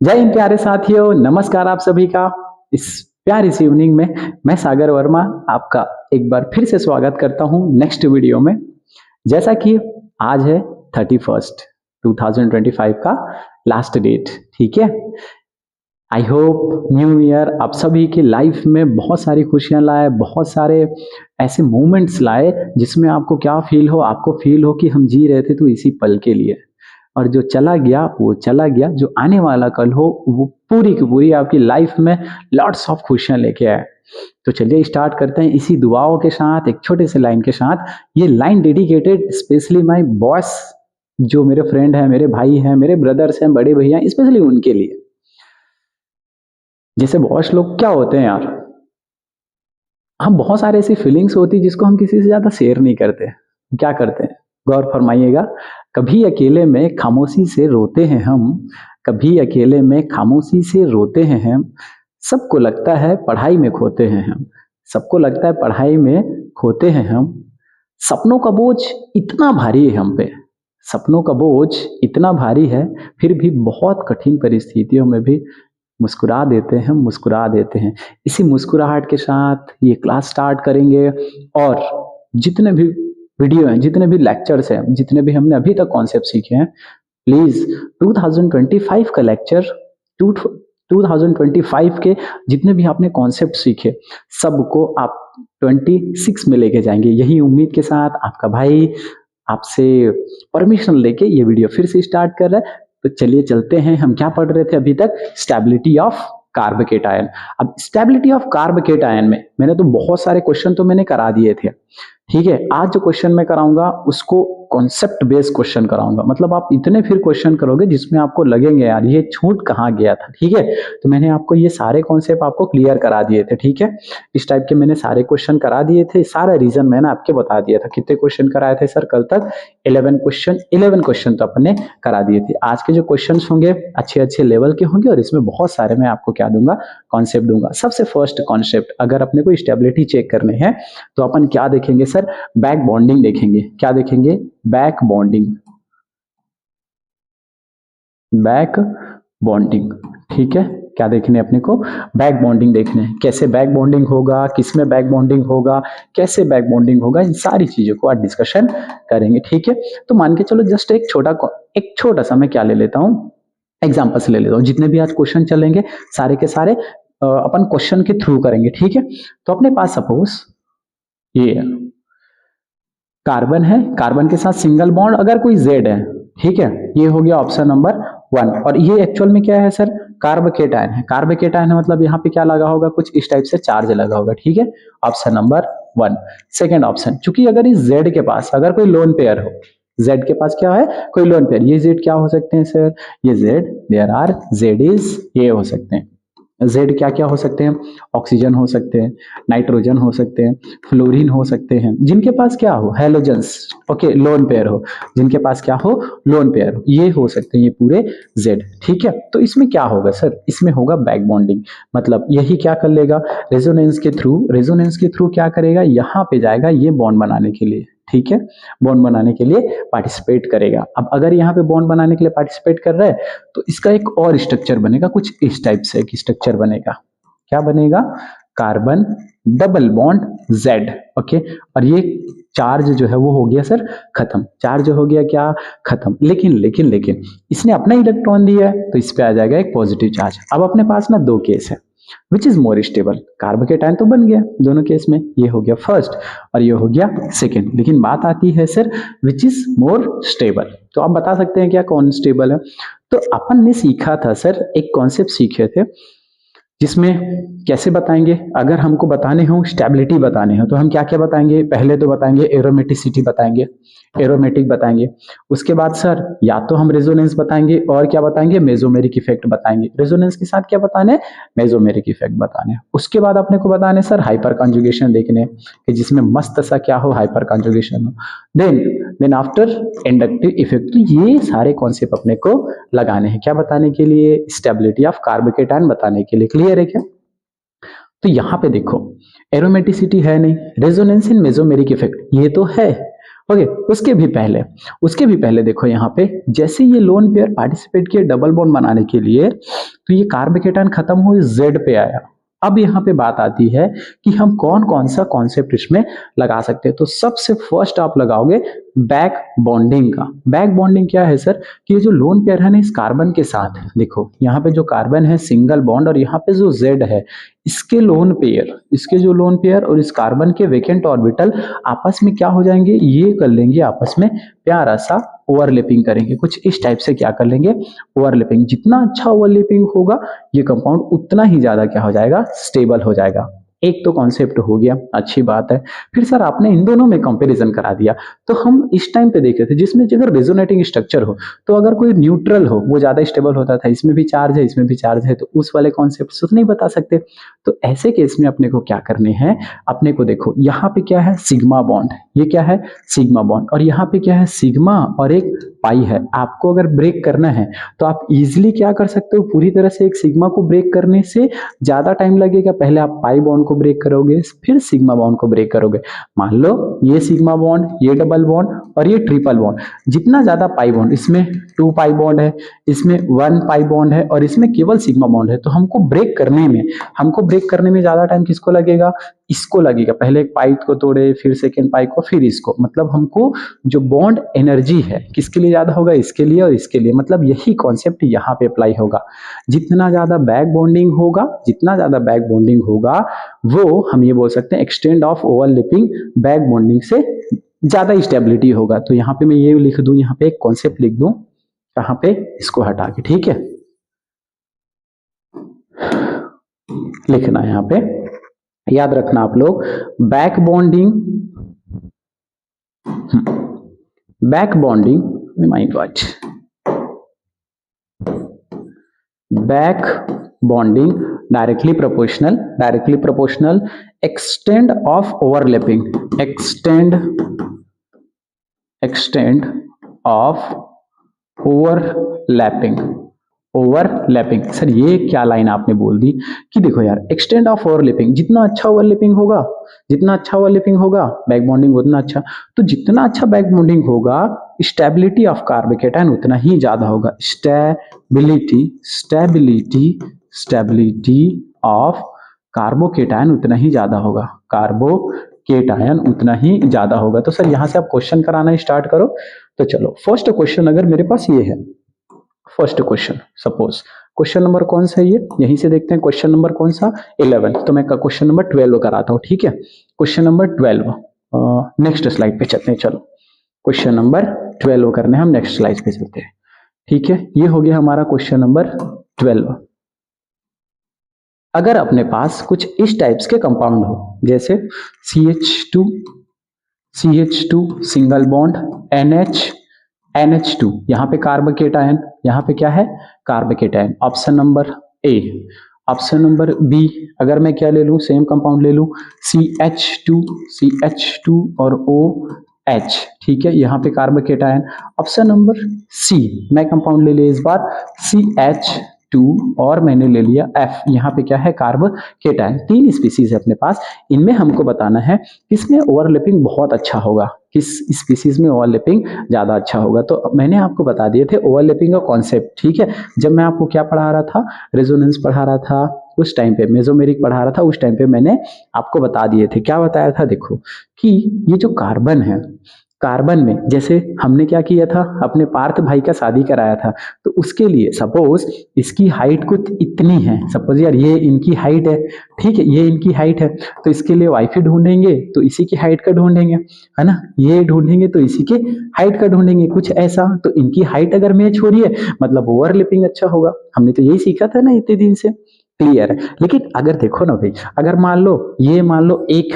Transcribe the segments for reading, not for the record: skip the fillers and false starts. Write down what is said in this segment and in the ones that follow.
जय हिंद प्यारे साथियों, नमस्कार आप सभी का। इस प्यारी सी इवनिंग में मैं सागर वर्मा आपका एक बार फिर से स्वागत करता हूं नेक्स्ट वीडियो में। जैसा कि आज है 31 2025 का लास्ट डेट, ठीक है। आई होप न्यू ईयर आप सभी की लाइफ में बहुत सारी खुशियां लाए, बहुत सारे ऐसे मोमेंट्स लाए जिसमें आपको क्या फील हो, आपको फील हो कि हम जी रहे थे तो इसी पल के लिए, और जो चला गया वो चला गया, जो आने वाला कल हो वो पूरी की पूरी आपकी लाइफ में लॉट्स ऑफ खुशियां लेके आए। तो चलिए स्टार्ट करते हैं इसी दुआओं के साथ, एक छोटे से लाइन के साथ। ये line dedicated specially my boss, जो मेरे फ्रेंड हैं, मेरे भाई हैं, मेरे ब्रदर्स हैं, बड़े भैया, स्पेशली उनके लिए। जैसे बॉस लोग क्या होते हैं यार, हम बहुत सारे ऐसी फीलिंग्स होती है जिसको हम किसी से ज्यादा शेयर नहीं करते। क्या करते हैं, गौर फरमाइएगा। कभी अकेले में खामोशी से रोते हैं हम, कभी अकेले में खामोशी से रोते हैं हम। सबको लगता है पढ़ाई में खोते हैं हम, सबको लगता है पढ़ाई में खोते हैं हम। सपनों का बोझ इतना भारी है हम पे, सपनों का बोझ इतना भारी है, फिर भी बहुत कठिन परिस्थितियों में भी मुस्कुरा देते हैं, मुस्कुरा देते हैं। इसी मुस्कुराहट के साथ ये क्लास स्टार्ट करेंगे, और जितने भी वीडियो हैं, जितने भी लेक्चर्स हैं, जितने भी हमने अभी तक कॉन्सेप्ट सीखे हैं, प्लीज 2025 का लेक्चर, 2025 के जितने भी आपने कॉन्सेप्ट सीखे सबको आप 26 में लेके जाएंगे। यही उम्मीद के साथ आपका भाई आपसे परमिशन लेके ये वीडियो फिर से स्टार्ट कर रहा है। तो चलिए चलते हैं। हम क्या पढ़ रहे थे अभी तक? Stability of carbocation. अब स्टेबिलिटी ऑफ कार्बोकेटायन में मैंने तो बहुत सारे क्वेश्चन तो मैंने करा दिए थे, ठीक है। आज जो क्वेश्चन मैं कराऊंगा उसको कॉन्सेप्ट बेस्ड क्वेश्चन कराऊंगा, मतलब आप इतने फिर क्वेश्चन करोगे जिसमें आपको लगेंगे यार ये छूट कहाँ गया था, ठीक है। तो मैंने आपको ये सारे कॉन्सेप्ट आपको क्लियर करा दिए थे, ठीक है। इस टाइप के मैंने सारे क्वेश्चन करा दिए थे, सारा रीजन मैंने आपके बता दिया था। कितने क्वेश्चन कराए थे सर कल तक? 11 क्वेश्चन तो अपने करा दिए थे। आज के जो क्वेश्चन होंगे अच्छे अच्छे लेवल के होंगे, और इसमें बहुत सारे मैं आपको क्या दूंगा, कॉन्सेप्ट दूंगा। सबसे फर्स्ट कॉन्सेप्ट, अगर अपने को स्टेबिलिटी चेक करनी है तो अपन क्या देखेंगे सर? बैक बॉन्डिंग देखेंगे। क्या देखेंगे? बैक बॉन्डिंग, बैक बॉन्डिंग, ठीक है। क्या देखने अपने को? बैक बॉन्डिंग देखने हैं। कैसे बैक बॉन्डिंग होगा, किसमें बैक बॉन्डिंग होगा, कैसे बैक बॉन्डिंग होगा, इन सारी चीजों को आज डिस्कशन करेंगे, ठीक है। तो मान के चलो जस्ट एक छोटा सा मैं क्या ले लेता हूँ, एग्जाम्पल से ले लेता हूँ। जितने भी आज क्वेश्चन चलेंगे सारे के सारे अपन क्वेश्चन के थ्रू करेंगे, ठीक है। तो अपने पास सपोज ये कार्बन है, कार्बन के साथ सिंगल बॉन्ड अगर कोई जेड है, ठीक है। ये हो गया ऑप्शन नंबर 1। और ये एक्चुअल में क्या है सर? कार्बोकेटायन है। कार्बोकेटायन है मतलब यहाँ पे क्या लगा होगा? कुछ इस टाइप से चार्ज लगा होगा, ठीक है। Option number 1। सेकेंड ऑप्शन, चूंकि अगर इस जेड के पास अगर कोई लोन पेयर हो, जेड के पास क्या है? कोई लोन पेयर। ये जेड क्या हो सकते हैं सर? ये Z, there are Z is, ये हो सकते हैं। जेड क्या क्या हो सकते हैं? ऑक्सीजन हो सकते हैं, नाइट्रोजन हो सकते हैं, फ्लोरीन हो सकते हैं, जिनके पास क्या हो? हेलोजेंस, ओके, लोन पेयर हो, जिनके पास क्या हो? लोन पेयर हो, ये हो सकते हैं, ये पूरे जेड, ठीक है। तो इसमें क्या होगा सर? इसमें होगा बैक बॉन्डिंग। मतलब यही क्या कर लेगा? रेजोनेंस के थ्रू क्या करेगा? यहाँ पे जाएगा ये बॉन्ड बनाने के लिए, ठीक है। बॉन्ड बनाने के लिए पार्टिसिपेट करेगा। अब अगर यहाँ पे बॉन्ड बनाने के लिए पार्टिसिपेट कर रहा है तो इसका एक और स्ट्रक्चर बनेगा, कुछ इस टाइप से एक स्ट्रक्चर बनेगा। क्या बनेगा? Carbon double bond Z, okay. और ये चार्ज जो है वो हो गया सर खत्म। चार्ज हो गया क्या? खत्म। लेकिन इसने अपना इलेक्ट्रॉन दिया है तो इस पे आ जाएगा एक पॉजिटिव चार्ज। अब अपने पास ना दो केस है, विच इज मोर स्टेबल? कार्बोकेटायन तो बन गया दोनों केस में, ये हो गया फर्स्ट और ये हो गया सेकंड। लेकिन बात आती है sir which is more stable. तो आप बता सकते हैं क्या कौन स्टेबल है? तो अपन ने सीखा था सर, एक कॉन्सेप्ट सीखे थे जिसमें कैसे बताएंगे, अगर हमको बताने हो स्टेबिलिटी बताने हो तो हम क्या क्या बताएंगे? पहले तो बताएंगे एरोमेटिसिटी बताएंगे, एरोमेटिक बताएंगे। उसके बाद सर या तो हम रेजोनेंस बताएंगे, और क्या बताएंगे? मेसोमेरिक इफेक्ट बताएंगे। रेजोनेंस के साथ क्या बताने? मेसोमेरिक इफेक्ट बताने। उसके बाद अपने को बताने सर हाइपर कॉन्जुगेशन देखने, कि जिसमें मस्त सा क्या हो? हाइपर कॉन्जुगेशन हो। Then after inductive effect. ये सारे कॉन्सेप्ट अपने को लगाने हैं, क्या बताने के लिए? स्टेबिलिटी ऑफ कार्बोकेटायन बताने के लिए। क्लियर है क्या? तो यहां पे देखो एरोमेटिसिटी है नहीं, रेजोनेंस इन मेसोमेरिक इफेक्ट ये तो है, ओके। उसके भी पहले देखो यहाँ पे, जैसे ये लोन पेयर पार्टिसिपेट किए डबल बॉन्ड बनाने के लिए, तो ये कार्ब केटायन खत्म हुए जेड पे आया। अब यहाँ पे बात आती है कि हम कौन कौन सा कॉन्सेप्ट इसमें लगा सकते हैं। तो सबसे फर्स्ट आप लगाओगे बैक बॉन्डिंग का। बैक बॉन्डिंग क्या है सर कि ये जो लोन पेयर है ना इस कार्बन के साथ, देखो यहाँ पे जो कार्बन है सिंगल बॉन्ड और यहाँ पे जो जेड है इसके लोन पेयर, इसके जो लोन पेयर और इस कार्बन के वेकेंट ऑर्बिटल आपस में क्या हो जाएंगे, ये कर लेंगे आपस में प्यारा सा ओवरलैपिंग करेंगे। कुछ इस टाइप से क्या कर लेंगे, ओवरलैपिंग। जितना अच्छा ओवरलैपिंग होगा ये कंपाउंड उतना ही ज्यादा क्या हो जाएगा, स्टेबल हो जाएगा। एक तो कॉन्सेप्ट हो गया, अच्छी बात है। फिर सर आपने इन दोनों में कंपैरिजन करा दिया, तो हम इस टाइम पे देखे थे जिसमें अगर रेजोनेटिंग स्ट्रक्चर हो तो अगर कोई न्यूट्रल हो वो ज्यादा स्टेबल होता था, इसमें भी चार्ज है इसमें भी चार्ज है, तो उस वाले कॉन्सेप्ट से नहीं बता सकते। तो ऐसे केस में अपने को क्या करने हैं, अपने को देखो यहाँ पे क्या है सिग्मा बॉन्ड, ये क्या है सिग्मा बॉन्ड, और यहाँ पे क्या है सिग्मा और एक पाई है। आपको अगर ब्रेक करना है तो आप इजिली क्या कर सकते हो, पूरी तरह से एक सिग्मा को ब्रेक करने से ज्यादा टाइम लगेगा। पहले आप पाई बॉन्ड को ब्रेक करोगे फिर सिग्मा बॉन्ड को ब्रेक करोगे। मान लो ये सिग्मा बॉन्ड, ये डबल बॉन्ड और ये ट्रिपल बॉन्ड, जितना ज्यादा पाई बॉन्ड, इसमें 2 पाई बॉन्ड है, इसमें 1 पाई बॉन्ड है और इसमें केवल सिग्मा बॉन्ड है, तो हमको ब्रेक करने में ज्यादा टाइम किसको लगेगा, इसको लगेगा। पहले एक पाई को तोड़े फिर सेकेंड पाई को फिर इसको, मतलब हमको जो बॉन्ड एनर्जी है किसके लिए ज्यादा होगा, इसके लिए और इसके लिए। मतलब यही कॉन्सेप्ट यहाँ पे अप्लाई होगा। जितना ज्यादा बैक बॉन्डिंग होगा वो हम ये बोल सकते हैं extend of overlapping back bonding से ज्यादा स्टेबिलिटी होगा। तो यहाँ पे मैं ये लिख दूं, यहाँ पे एक कॉन्सेप्ट लिख दूं, कहाँ पे, इसको हटा के, ठीक है, लिखना है यहाँ पे, याद रखना आप लोग। Back bonding mind watch, back bonding directly proportional extend of overlapping. Sir ये क्या लाइन आपने बोल दी कि देखो यार एक्सटेंड ऑफ ओवरलैपिंग, जितना अच्छा ओवरलैपिंग होगा बैक बॉन्डिंग उतना अच्छा। तो जितना अच्छा बैक बॉन्डिंग होगा स्टेबिलिटी ऑफ कार्बोकेटायन उतना ही ज्यादा होगा। स्टेबिलिटी ऑफ कार्बोकेटायन उतना ही ज्यादा होगा। तो सर यहां से आप क्वेश्चन कराना स्टार्ट करो। तो चलो फर्स्ट क्वेश्चन अगर मेरे पास ये है, first question suppose question number कौन सा है ये, यहीं से देखते हैं क्वेश्चन नंबर कौन सा 11, तो मैं क्वेश्चन नंबर 12 कराता हूँ, ठीक है। क्वेश्चन नंबर 12 नेक्स्ट स्लाइड पे चलते हैं। चलो क्वेश्चन नंबर 12 करने हम नेक्स्ट स्लाइड पे चलते हैं, ठीक है। ये हो गया हमारा क्वेश्चन नंबर 12। अगर अपने पास कुछ इस टाइप्स के कंपाउंड हो जैसे CH2 सिंगल बॉन्ड NH2, यहाँ पे कार्बोकेटायन, यहाँ पे क्या है carbocation, option number A. Option number B अगर मैं क्या ले लूं, सेम कंपाउंड ले लूं CH2 और OH, ठीक है, यहाँ पे कार्बोकेटायन। ऑप्शन नंबर सी मैं कंपाउंड ले लिया इस बार CH2 और मैंने ले लिया F, यहाँ पे क्या है कार्बोकेटायन। 3 स्पीसीज है अपने पास, इनमें हमको बताना है किसमें ओवरलैपिंग बहुत अच्छा होगा, किस स्पीसीज में ओवरलैपिंग ज्यादा अच्छा होगा। तो मैंने आपको बता दिए थे ओवरलैपिंग का कॉन्सेप्ट, ठीक है। जब मैं आपको क्या पढ़ा रहा था, रेजोनेंस पढ़ा रहा था उस टाइम पे, मेसोमेरिक पढ़ा रहा था उस टाइम पे, मैंने आपको बता दिए थे। क्या बताया था, देखो कि ये जो कार्बन है, कार्बन में जैसे हमने क्या किया था, अपने पार्थ भाई का शादी कराया था, तो उसके लिए सपोज इसकी हाइट कुछ इतनी है, सपोज यार ये इनकी हाइट है, ठीक है, ये इनकी हाइट है, तो इसके लिए वाइफी ढूंढेंगे तो इसी की हाइट का ढूंढेंगे, है ना, ये ढूंढेंगे तो इसी के हाइट का ढूंढेंगे, कुछ ऐसा। तो इनकी हाइट अगर मैच हो रही है मतलब ओवरलैपिंग अच्छा होगा। हमने तो यही सीखा था ना इतने दिन से, क्लियर है। लेकिन अगर देखो ना भाई, अगर मान लो एक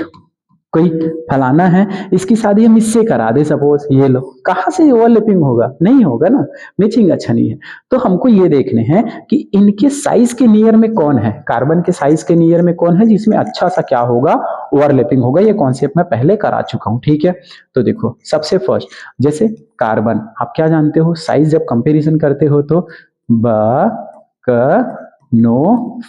कोई फलाना है, इसकी शादी हम इससे करा दे सपोज, ये लो, कहां से ओवरलैपिंग होगा, नहीं होगा ना, मैचिंग अच्छा नहीं है। तो हमको ये देखने हैं कि इनके साइज के नियर में कौन है, कार्बन के साइज के नियर में कौन है जिसमें अच्छा सा क्या होगा, ओवरलैपिंग होगा। ये कॉन्सेप्ट मैं पहले करा चुका हूं, ठीक है। तो देखो सबसे फर्स्ट जैसे कार्बन, आप क्या जानते हो, साइज जब कंपेरिजन करते हो तो ब क नो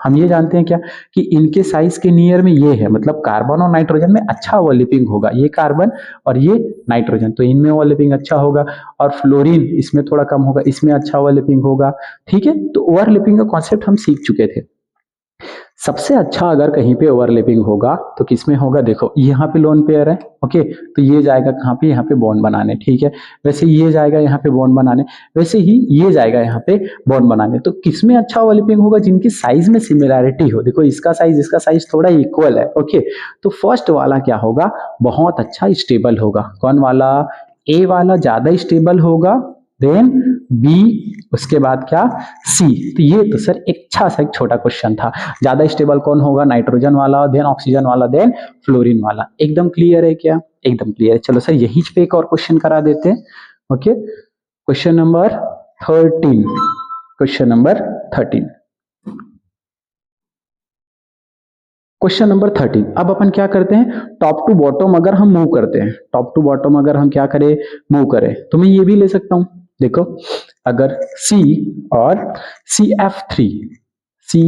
हम ये जानते हैं क्या कि इनके साइज के नियर में ये है, मतलब कार्बन और नाइट्रोजन में अच्छा ओवरलैपिंग होगा, ये कार्बन और ये नाइट्रोजन, तो इनमें ओवरलैपिंग अच्छा होगा, और फ्लोरीन इसमें थोड़ा कम होगा, इसमें अच्छा ओवरलैपिंग होगा। ठीक है, तो ओवरलैपिंग का कॉन्सेप्ट हम सीख चुके थे। सबसे अच्छा अगर कहीं पे ओवरलैपिंग होगा तो किसमें होगा, देखो यहाँ पे लोन पेयर है, ओके, तो ये जाएगा कहाँ पे, यहाँ पे बॉन्ड बनाने। ठीक है, वैसे ये जाएगा यहाँ पे बॉन्ड बनाने, वैसे ही ये जाएगा यहाँ पे बॉन्ड बनाने। तो किसमें अच्छा ओवरलैपिंग होगा, जिनकी साइज में सिमिलैरिटी हो। देखो इसका साइज थोड़ा इक्वल है, ओके, तो फर्स्ट वाला क्या होगा, बहुत अच्छा स्टेबल होगा। कौन वाला, ए वाला ज्यादा स्टेबल होगा, देन बी, उसके बाद क्या, सी। तो ये तो सर एक अच्छा सा एक छोटा क्वेश्चन था। ज्यादा स्टेबल कौन होगा, नाइट्रोजन वाला, देन ऑक्सीजन वाला, देन फ्लोरीन वाला। एकदम क्लियर है क्या, एकदम क्लियर है। चलो सर यहीं पे एक और क्वेश्चन करा देते हैं। Okay, question number 13, question number 13, question number 13। अब अपन क्या करते हैं, टॉप टू बॉटम अगर हम मूव करते हैं, टॉप टू बॉटम अगर हम क्या करें, मूव करें, तो मैं ये भी ले सकता हूं। देखो अगर C और CF3, C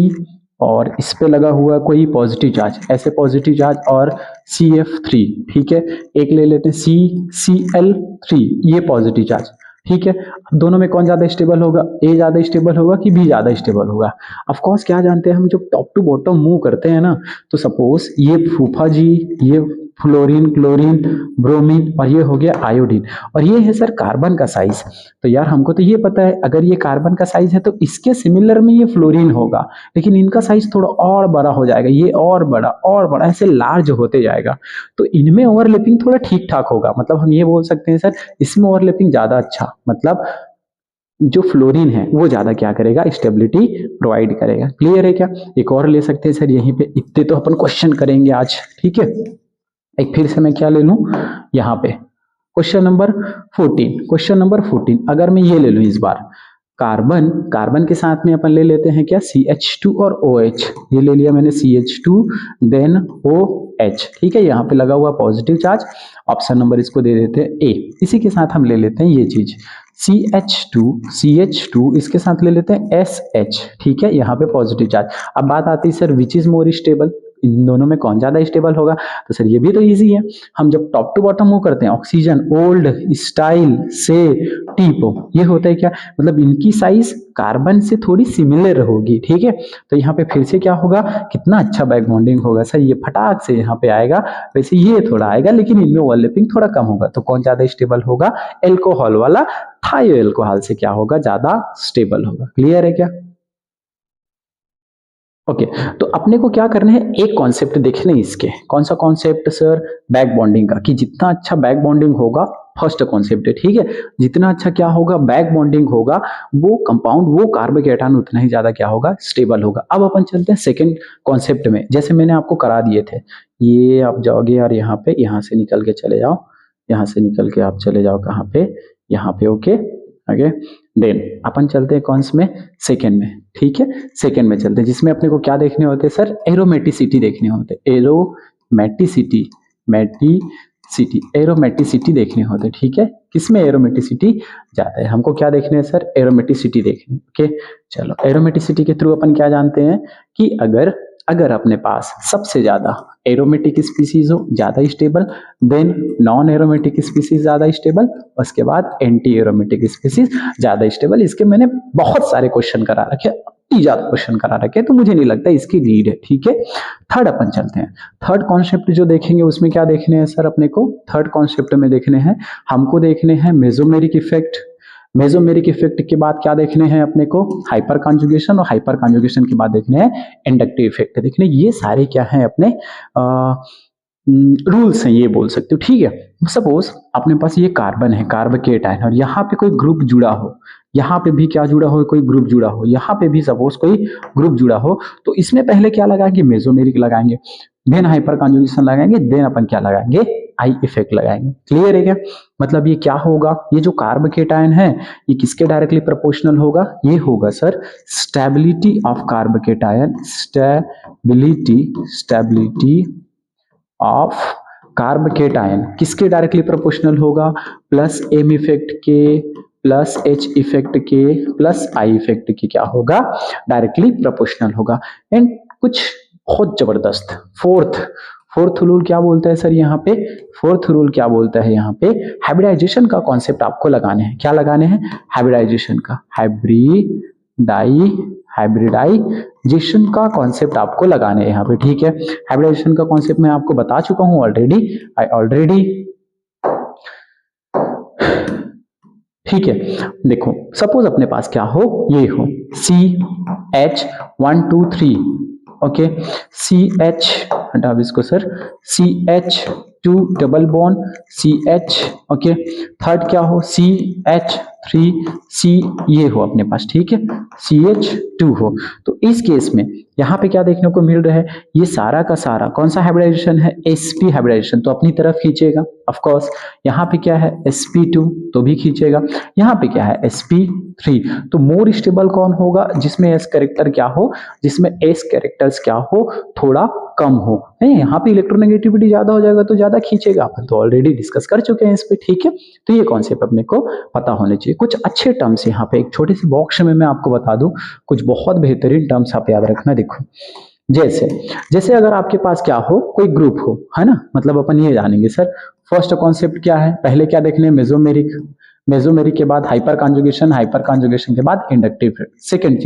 और इस पे लगा हुआ कोई पॉजिटिव चार्ज, ऐसे पॉजिटिव चार्ज और CF3, ठीक है, एक ले लेते हैं CCl3, ये पॉजिटिव चार्ज। ठीक है, दोनों में कौन ज्यादा स्टेबल होगा, ए ज्यादा स्टेबल होगा कि बी ज्यादा स्टेबल होगा। ऑफ कोर्स क्या जानते हैं हम, जब टॉप टू बॉटम मूव करते हैं ना, तो सपोज ये फूफा जी, ये फ्लोरीन, क्लोरीन, ब्रोमीन, और ये हो गया आयोडीन, और ये है सर कार्बन का साइज। तो यार हमको तो ये पता है, अगर ये कार्बन का साइज है तो इसके सिमिलर में ये फ्लोरीन होगा, लेकिन इनका साइज थोड़ा और बड़ा हो जाएगा, ये और बड़ा ऐसे लार्ज होते जाएगा। तो इनमें ओवरलैपिंग थोड़ा ठीक ठाक होगा, मतलब हम ये बोल सकते हैं सर इसमें ओवरलैपिंग ज्यादा अच्छा, मतलब जो फ्लोरीन है वो ज्यादा क्या करेगा, स्टेबिलिटी प्रोवाइड करेगा। क्लियर है क्या, एक और ले सकते हैं सर यहीं पे, इतने तो अपन क्वेश्चन करेंगे आज। ठीक है, एक फिर से मैं क्या ले लूं यहाँ पे, क्वेश्चन नंबर 14, क्वेश्चन नंबर 14 अगर मैं ये ले लूं इस बार, कार्बन के साथ में अपन ले लेते हैं क्या, CH2 और OH, ये ले लिया मैंने CH2 देन OH। ठीक है, यहाँ पे लगा हुआ पॉजिटिव चार्ज, ऑप्शन नंबर इसको दे देते हैं A। इसी के साथ हम ले लेते हैं ये चीज CH2 इसके साथ ले लेते हैं SH। ठीक है, यहाँ पे पॉजिटिव चार्ज। अब बात आती है sir which is more stable, इन दोनों में कौन ज्यादा स्टेबल होगा, तो सर ये भी तो इजी है। हम जब टॉप टू बॉटम मूव करते हैं, ऑक्सीजन ओल्ड स्टाइल से टीपो, ये होता है क्या, मतलब इनकी साइज कार्बन से थोड़ी सिमिलर होगी। ठीक है, तो यहाँ पे फिर से क्या होगा, कितना अच्छा बैक बॉन्डिंग होगा सर, ये फटाक से यहाँ पे आएगा, वैसे ये थोड़ा आएगा, लेकिन इनमें ओवरलैपिंग थोड़ा कम होगा। तो कौन ज्यादा स्टेबल होगा, एल्कोहल वाला थायो एल्कोहल से क्या होगा, ज्यादा स्टेबल होगा। क्लियर है क्या, ओके। तो अपने को क्या करना है, एक कॉन्सेप्ट देखने इसके, कौन सा कॉन्सेप्ट सर, बैक बॉन्डिंग का, कि जितना अच्छा बैक बॉन्डिंग होगा, फर्स्ट कॉन्सेप्ट है। ठीक है, जितना अच्छा क्या होगा, बैक बॉन्डिंग होगा, वो कंपाउंड, वो कार्बोकेटायन उतना ही ज्यादा क्या होगा, स्टेबल होगा। अब अपन चलते हैं सेकंड कॉन्सेप्ट में, जैसे मैंने आपको करा दिए थे, ये आप जाओगे यार यहाँ पे, यहाँ से निकल के चले जाओ, यहाँ से निकल के आप चले जाओ कहाँ पे, यहाँ पे, ओके ओके। देन अपन चलते हैं कौन में, सेकेंड में। ठीक है, सेकेंड में चलते हैं, जिसमें अपने को क्या देखने होते हैं सर, एरोमेटिसिटी देखने होते हैं, एरोमेटिसिटी देखने होते हैं। ठीक है, किसमें एरोमेटिसिटी ज्यादा है, हमको क्या देखने है सर, एरोमेटिसिटी देखने। ओके, चलो एरोमेटिसिटी के थ्रू अपन क्या जानते हैं कि अगर अपने पास सबसे ज्यादा एरोमेटिक स्पीसीज हो, ज्यादा stable, then non aromatic species ज्यादा स्टेबल, उसके बाद एंटी एरोमेटिक स्पीसीज ज्यादा स्टेबल। इसके मैंने बहुत सारे क्वेश्चन करा रखे, ज्यादा क्वेश्चन करा रखे, तो मुझे नहीं लगता इसकी नीड है। ठीक है, थर्ड अपन चलते हैं, थर्ड कॉन्सेप्ट जो देखेंगे उसमें क्या देखने हैं सर, अपने को थर्ड कॉन्सेप्ट में देखने हैं, हमको देखने हैं मेसोमेरिक इफेक्ट। मेसोमेरिक इफेक्ट के बाद क्या देखने हैं अपने को, हाइपर कॉन्जुगेशन, और हाइपर कॉन्जुगेशन के बाद देखने हैं इंडक्टिव इफेक्ट देखने। ये सारे क्या हैं अपने रूल्स हैं, ये बोल सकते हो। ठीक है, सपोज अपने पास ये कार्बन है, कार्बोकेटायन, और यहाँ पे कोई ग्रुप जुड़ा हो, यहाँ पे भी क्या जुड़ा हो, कोई ग्रुप जुड़ा हो, यहाँ पे भी सपोज कोई ग्रुप जुड़ा हो, तो इसमें पहले क्या लगाएंगे, मेसोमेरिक लगाएंगे, देन हाइपर कॉन्जुगेशन लगाएंगे, देन अपन क्या लगाएंगे, आई इफेक्ट लगाएंगे। क्लियर है क्या, मतलब ये क्या होगा, ये जो कार्बोकेटायन है ये किसके डायरेक्टली प्रोपोर्शनल होगा, ये होगा sir stability of carbocation, stability of carbocation किसके डायरेक्टली प्रोपोर्शनल होगा, प्लस एम इफेक्ट के प्लस H इफेक्ट के प्लस I इफेक्ट के क्या होगा, डायरेक्टली प्रोपोर्शनल होगा। एंड कुछ बहुत जबरदस्त फोर्थ रूल क्या बोलता है सर यहाँ पे, फोर्थ रूल क्या बोलता है यहाँ पे, हाइब्रिडाइजेशन का कॉन्सेप्ट आपको लगाने हैं। क्या लगाने हैं, हाइब्रिडाइजेशन का, हाइब्रिडाइजेशन का कॉन्सेप्ट आपको लगाने हैं यहाँ पे, ठीक है। हाइब्रिडाइजेशन का कॉन्सेप्ट मैं आपको बता चुका हूँ ऑलरेडी, ठीक है। देखो सपोज अपने पास क्या हो, ये हो CH123, ओके, CH हटा इसको sir, CH2 double bond CH, okay, third क्या हो CH3C, ये हो अपने पास, ठीक है, CH2 हो। तो इस केस में यहाँ पे क्या देखने को मिल रहा है, ये सारा का सारा कौन सा हाइब्रिडाइजेशन है, sp हाइब्रिडाइजेशन, तो अपनी तरफ खींचेगा ऑफ कोर्स। यहाँ पे क्या है sp2, तो भी खींचेगा। यहाँ पे क्या है sp3, तो मोर स्टेबल कौन होगा, जिसमें s कैरेक्टर क्या हो, जिसमें s कैरेक्टर्स क्या हो, थोड़ा कम हो। नहीं, यहाँ पे इलेक्ट्रोनेगेटिविटी ज्यादा हो जाएगा तो ज्यादा खींचेगा, अपन तो ऑलरेडी डिस्कस कर चुके हैं इस पे, ठीक है। तो ये कॉन्सेप्ट अपने को पता होने चाहिए। कुछ अच्छे टर्म्स यहाँ पे एक छोटे से बॉक्स में मैं आपको बता दूं, कुछ बहुत बेहतरीन टर्म्स आप याद रखना। देखो जैसे अगर आपके पास क्या हो, कोई ग्रुप हो, है ना, मतलब अपन ये जानेंगे सर फर्स्ट कॉन्सेप्ट क्या है, पहले क्या देखने, मेसोमेरिक के बाद हाइपर कॉन्जुगेशन के बाद इंडक्टिव। सेकंड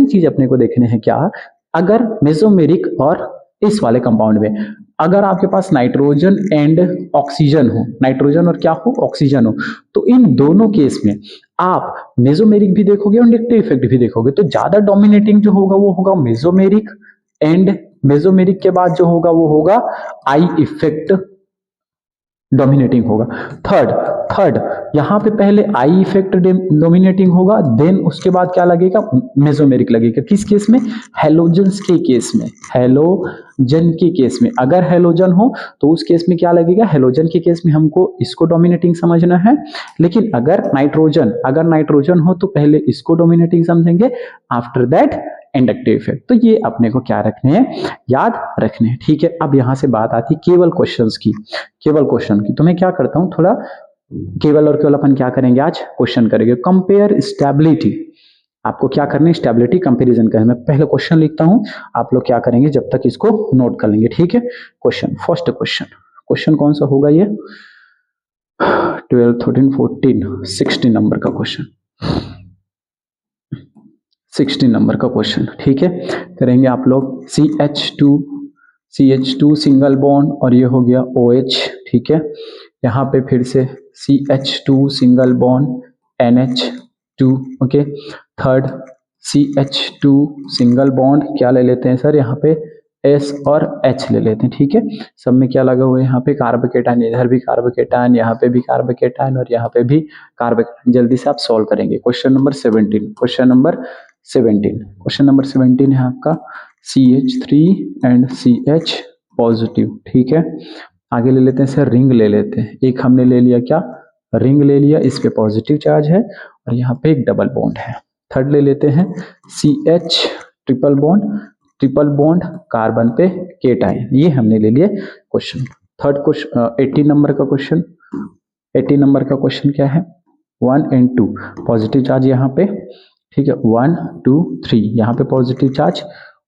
चीज अपने को देखने हैं क्या, अगर मेसोमेरिक और इस वाले कंपाउंड में अगर आपके पास नाइट्रोजन एंड ऑक्सीजन हो, नाइट्रोजन और क्या हो, ऑक्सीजन हो, तो इन दोनों केस में आप मेसोमेरिक भी देखोगे और इंडक्टिव इफेक्ट भी देखोगे, तो ज्यादा डोमिनेटिंग जो होगा वो होगा मेसोमेरिक, एंड मेसोमेरिक के बाद जो होगा वो होगा आई इफेक्ट डोमिनेटिंग होगा। थर्ड यहां पे पहले आई इफेक्ट डोमिनेटिंग होगा, देन उसके बाद क्या लगेगा, मेसोमेरिक लगेगा। किस केस में, हेलोजन्स के केस में, हेलोजन के केस में। अगर हेलोजन हो तो उस केस में क्या लगेगा, हेलोजन के केस में हमको इसको डोमिनेटिंग समझना है। लेकिन अगर नाइट्रोजन हो तो पहले इसको डोमिनेटिंग समझेंगे, आफ्टर दैट इंडक्टिव इफेक्ट। तो ये अपने को क्या रखने हैं, याद रखने हैं, ठीक है। अब यहां से बात आती है केवल क्वेश्चन की। तो मैं क्या करता हूं, थोड़ा केवल और केवल अपन क्या करेंगे, आज क्वेश्चन करेंगे। कंपेयर स्टेबिलिटी, आपको क्या करना है, स्टेबिलिटी कंपैरिजन करना है। मैं पहले क्वेश्चन लिखता हूं, आप लोग क्या करेंगे, जब तक इसको नोट कर लेंगे, ठीक है। फर्स्ट क्वेश्चन कौन सा होगा, ये 12, 13, 14, 16 नंबर का क्वेश्चन, 16 नंबर का क्वेश्चन, ठीक है। करेंगे आप लोग CH2 सिंगल बॉन्ड और ये हो गया OH, ठीक है। यहाँ पे फिर से CH2 single bond NH2, okay. Third CH2 single bond क्या ले लेते हैं सर, यहाँ पे S और H ले लेते हैं, ठीक है। सब में क्या लगा हुआ है, यहाँ पे कार्बोकेटायन, इधर भी कार्बोकेटायन, यहाँ पे भी कार्बोकेटायन और यहाँ पे भी कार्बोकेटायन। जल्दी से आप सॉल्व करेंगे। क्वेश्चन नंबर 17 है आपका CH3 एंड CH पॉजिटिव, ठीक है। आगे ले लेते हैं सर, रिंग ले लेते हैं। एक हमने ले लिया, क्या रिंग ले लिया, इस पे पॉजिटिव चार्ज है और यहाँ पे एक डबल बॉन्ड है। थर्ड ले लेते हैं CH ट्रिपल बॉन्ड कार्बन पे केटायन, ये हमने ले लिए क्वेश्चन। थर्ड क्वेश्चन 18 नंबर का क्वेश्चन क्या है, 1 and 2 पॉजिटिव चार्ज यहाँ पे, ठीक है। 1, 2, 3 यहाँ पे पॉजिटिव चार्ज।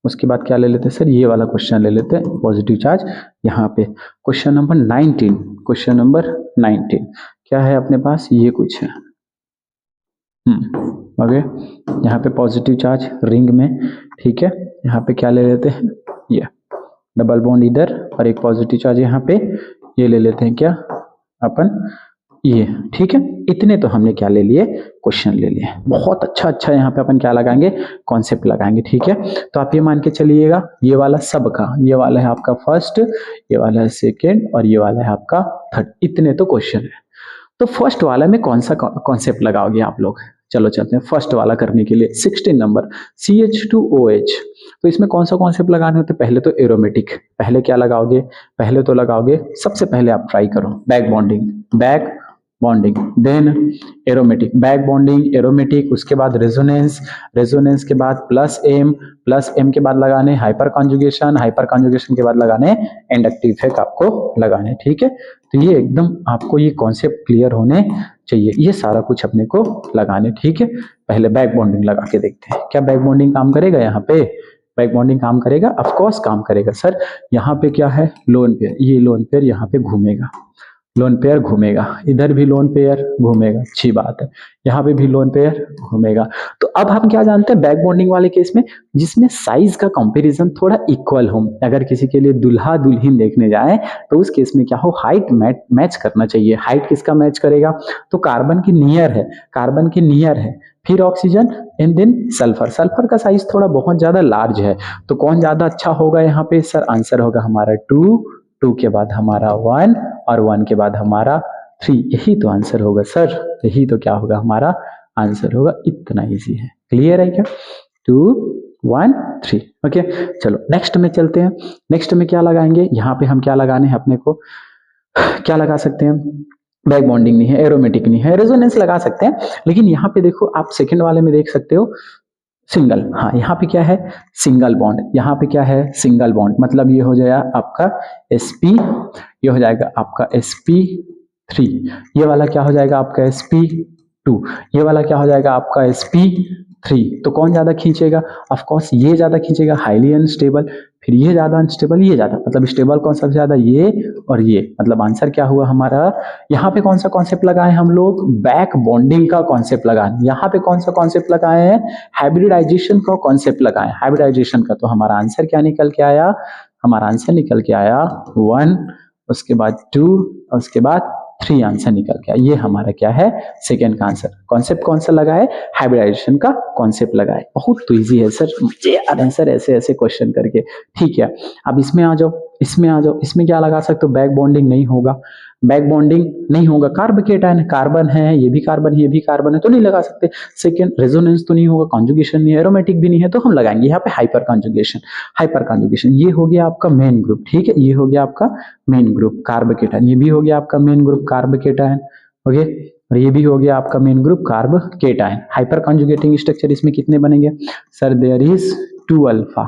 उसके बाद क्या ले लेते हैं सर, ये वाला क्वेश्चन ले लेते हैं, पॉजिटिव चार्ज यहाँ पे। क्वेश्चन नंबर 19 क्या है अपने पास, ये कुछ है, ओके। यहाँ पे पॉजिटिव चार्ज रिंग में, ठीक है। यहाँ पे क्या ले लेते हैं, ये डबल बॉन्ड इधर और एक पॉजिटिव चार्ज यहाँ पे, ये ले लेते हैं क्या अपन, ये, ठीक है। इतने तो हमने क्या ले लिए, क्वेश्चन ले लिए। बहुत अच्छा यहाँ पे अपन क्या लगाएंगे, कॉन्सेप्ट लगाएंगे, ठीक है। तो आप ये मान के चलिएगा, ये वाला सबका, ये वाला है आपका फर्स्ट, ये वाला है सेकेंड और ये वाला है आपका थर्ड। इतने तो क्वेश्चन है। तो फर्स्ट वाला में कौन सा कॉन्सेप्ट लगाओगे आप लोग, चलो चलते हैं फर्स्ट वाला करने के लिए। 16 नंबर CH2OH, तो इसमें कौन सा कॉन्सेप्ट लगाने होते हैं, पहले तो एरोमेटिक। पहले क्या लगाओगे, पहले तो लगाओगे, सबसे पहले आप ट्राई करो back bonding, then aromatic, back bonding, aromatic, उसके बाद रेजोनेंस के बाद प्लस एम के बाद लगाने हाइपर कॉन्जुगेशन के बाद लगाने इंडक्टिव इफेक्ट आपको लगाने, ठीक है। तो ये एकदम आपको ये कॉन्सेप्ट क्लियर होने चाहिए। ये सारा कुछ अपने को लगाने, ठीक है। पहले बैक बॉन्डिंग लगा के देखते हैं, क्या बैक बॉन्डिंग काम करेगा यहाँ पे? बैक बॉन्डिंग काम करेगा, ऑफ कोर्स काम करेगा सर। यहाँ पे क्या है? लोन पेयर, ये लोन पेयर यहाँ पे घूमेगा, लोन पेयर घूमेगा, इधर भी लोन पेयर घूमेगा, अच्छी बात है, यहाँ पे भी लोन पेयर घूमेगा। तो अब हम क्या जानते हैं बैक बॉन्डिंग वाले केस में, जिसमें साइज का कंपैरिजन थोड़ा इक्वल हो। अगर किसी के लिए दुल्हा दुल्हन देखने जाए तो उस केस में क्या हो, हाइट मैच करना चाहिए। हाइट किसका मैच करेगा? तो कार्बन की नियर है, कार्बन की नियर है, फिर oxygen and then sulphur. Sulphur का साइज थोड़ा बहुत ज्यादा लार्ज है, तो कौन ज्यादा अच्छा होगा यहाँ पे सर? आंसर होगा हमारा 2, 2 के बाद हमारा 1 और 1 के बाद हमारा 3। यही तो आंसर होगा सर, यही तो क्या होगा हमारा आंसर होगा। इतना इजी है, क्लियर है क्या? 2, 1, 3। ओके, चलो नेक्स्ट में चलते हैं। नेक्स्ट में क्या लगाएंगे? यहाँ पे हम क्या लगाने हैं अपने को, क्या लगा सकते हैं? बैक बॉन्डिंग नहीं है, एरोमेटिक नहीं है, रेजोनेंस लगा सकते हैं। लेकिन यहाँ पे देखो आप सेकंड वाले में देख सकते हो सिंगल। हाँ, यहाँ पे क्या है? Single bond. यहाँ पे क्या है? Single bond. मतलब ये हो जाएगा आपका sp, ये हो जाएगा आपका sp3, ये वाला क्या हो जाएगा आपका sp2, ये वाला क्या हो जाएगा आपका sp3। तो कौन ज्यादा खींचेगा? ऑफ कोर्स ये ज्यादा खींचेगा, हाईली अनस्टेबल। फिर ये ज्यादा अनस्टेबल, ये ज्यादा, मतलब स्टेबल कौन सबसे ज्यादा? ये और ये। मतलब आंसर क्या हुआ हमारा? यहाँ पे कौन सा कॉन्सेप्ट लगाए हम लोग? बैक बॉन्डिंग का कॉन्सेप्ट लगाए। यहाँ पे कौन सा कॉन्सेप्ट लगाए हैं? हाइब्रिडाइजेशन का कॉन्सेप्ट लगाए, हाइब्रिडाइजेशन का। तो हमारा आंसर क्या निकल के आया? हमारा आंसर निकल के आया 1, उसके बाद 2, उसके बाद 3 आंसर निकल के आया। ये हमारा क्या है? सेकेंड का आंसर। कॉन्सेप्ट कौन सा लगा है? हाइब्रिडाइजेशन का कॉन्सेप्ट लगा है। बहुत तो इजी है सर, मुझे याद है सर ऐसे ऐसे क्वेश्चन करके। ठीक है, अब इसमें आ जाओ, इसमें आ जाओ। इसमें क्या लगा सकते हो? बैक बॉन्डिंग नहीं होगा, बैक बॉन्डिंग नहीं होगा। कार्बोकेटायन, कार्बन है, ये भी कार्बन है, ये भी कार्बन है, तो नहीं लगा सकते। सेकेंड, रेजोनेंस तो नहीं होगा, कॉन्जुगेशन नहीं है, एरोमेटिक भी नहीं है, तो हम लगाएंगे यहाँ पे हाइपर कॉन्जुगेशन। हाइपर कॉन्जुगेशन, ये हो गया आपका मेन ग्रुप, ठीक है, ये हो गया आपका मेन ग्रुप कार्बोकेटायन, ये भी हो गया आपका मेन ग्रुप कार्बोकेटायन। ओके, और ये भी हो गया आपका main group carbocation. Hyper conjugating structure इसमें कितने बनेंगे sir? There is 2 alpha,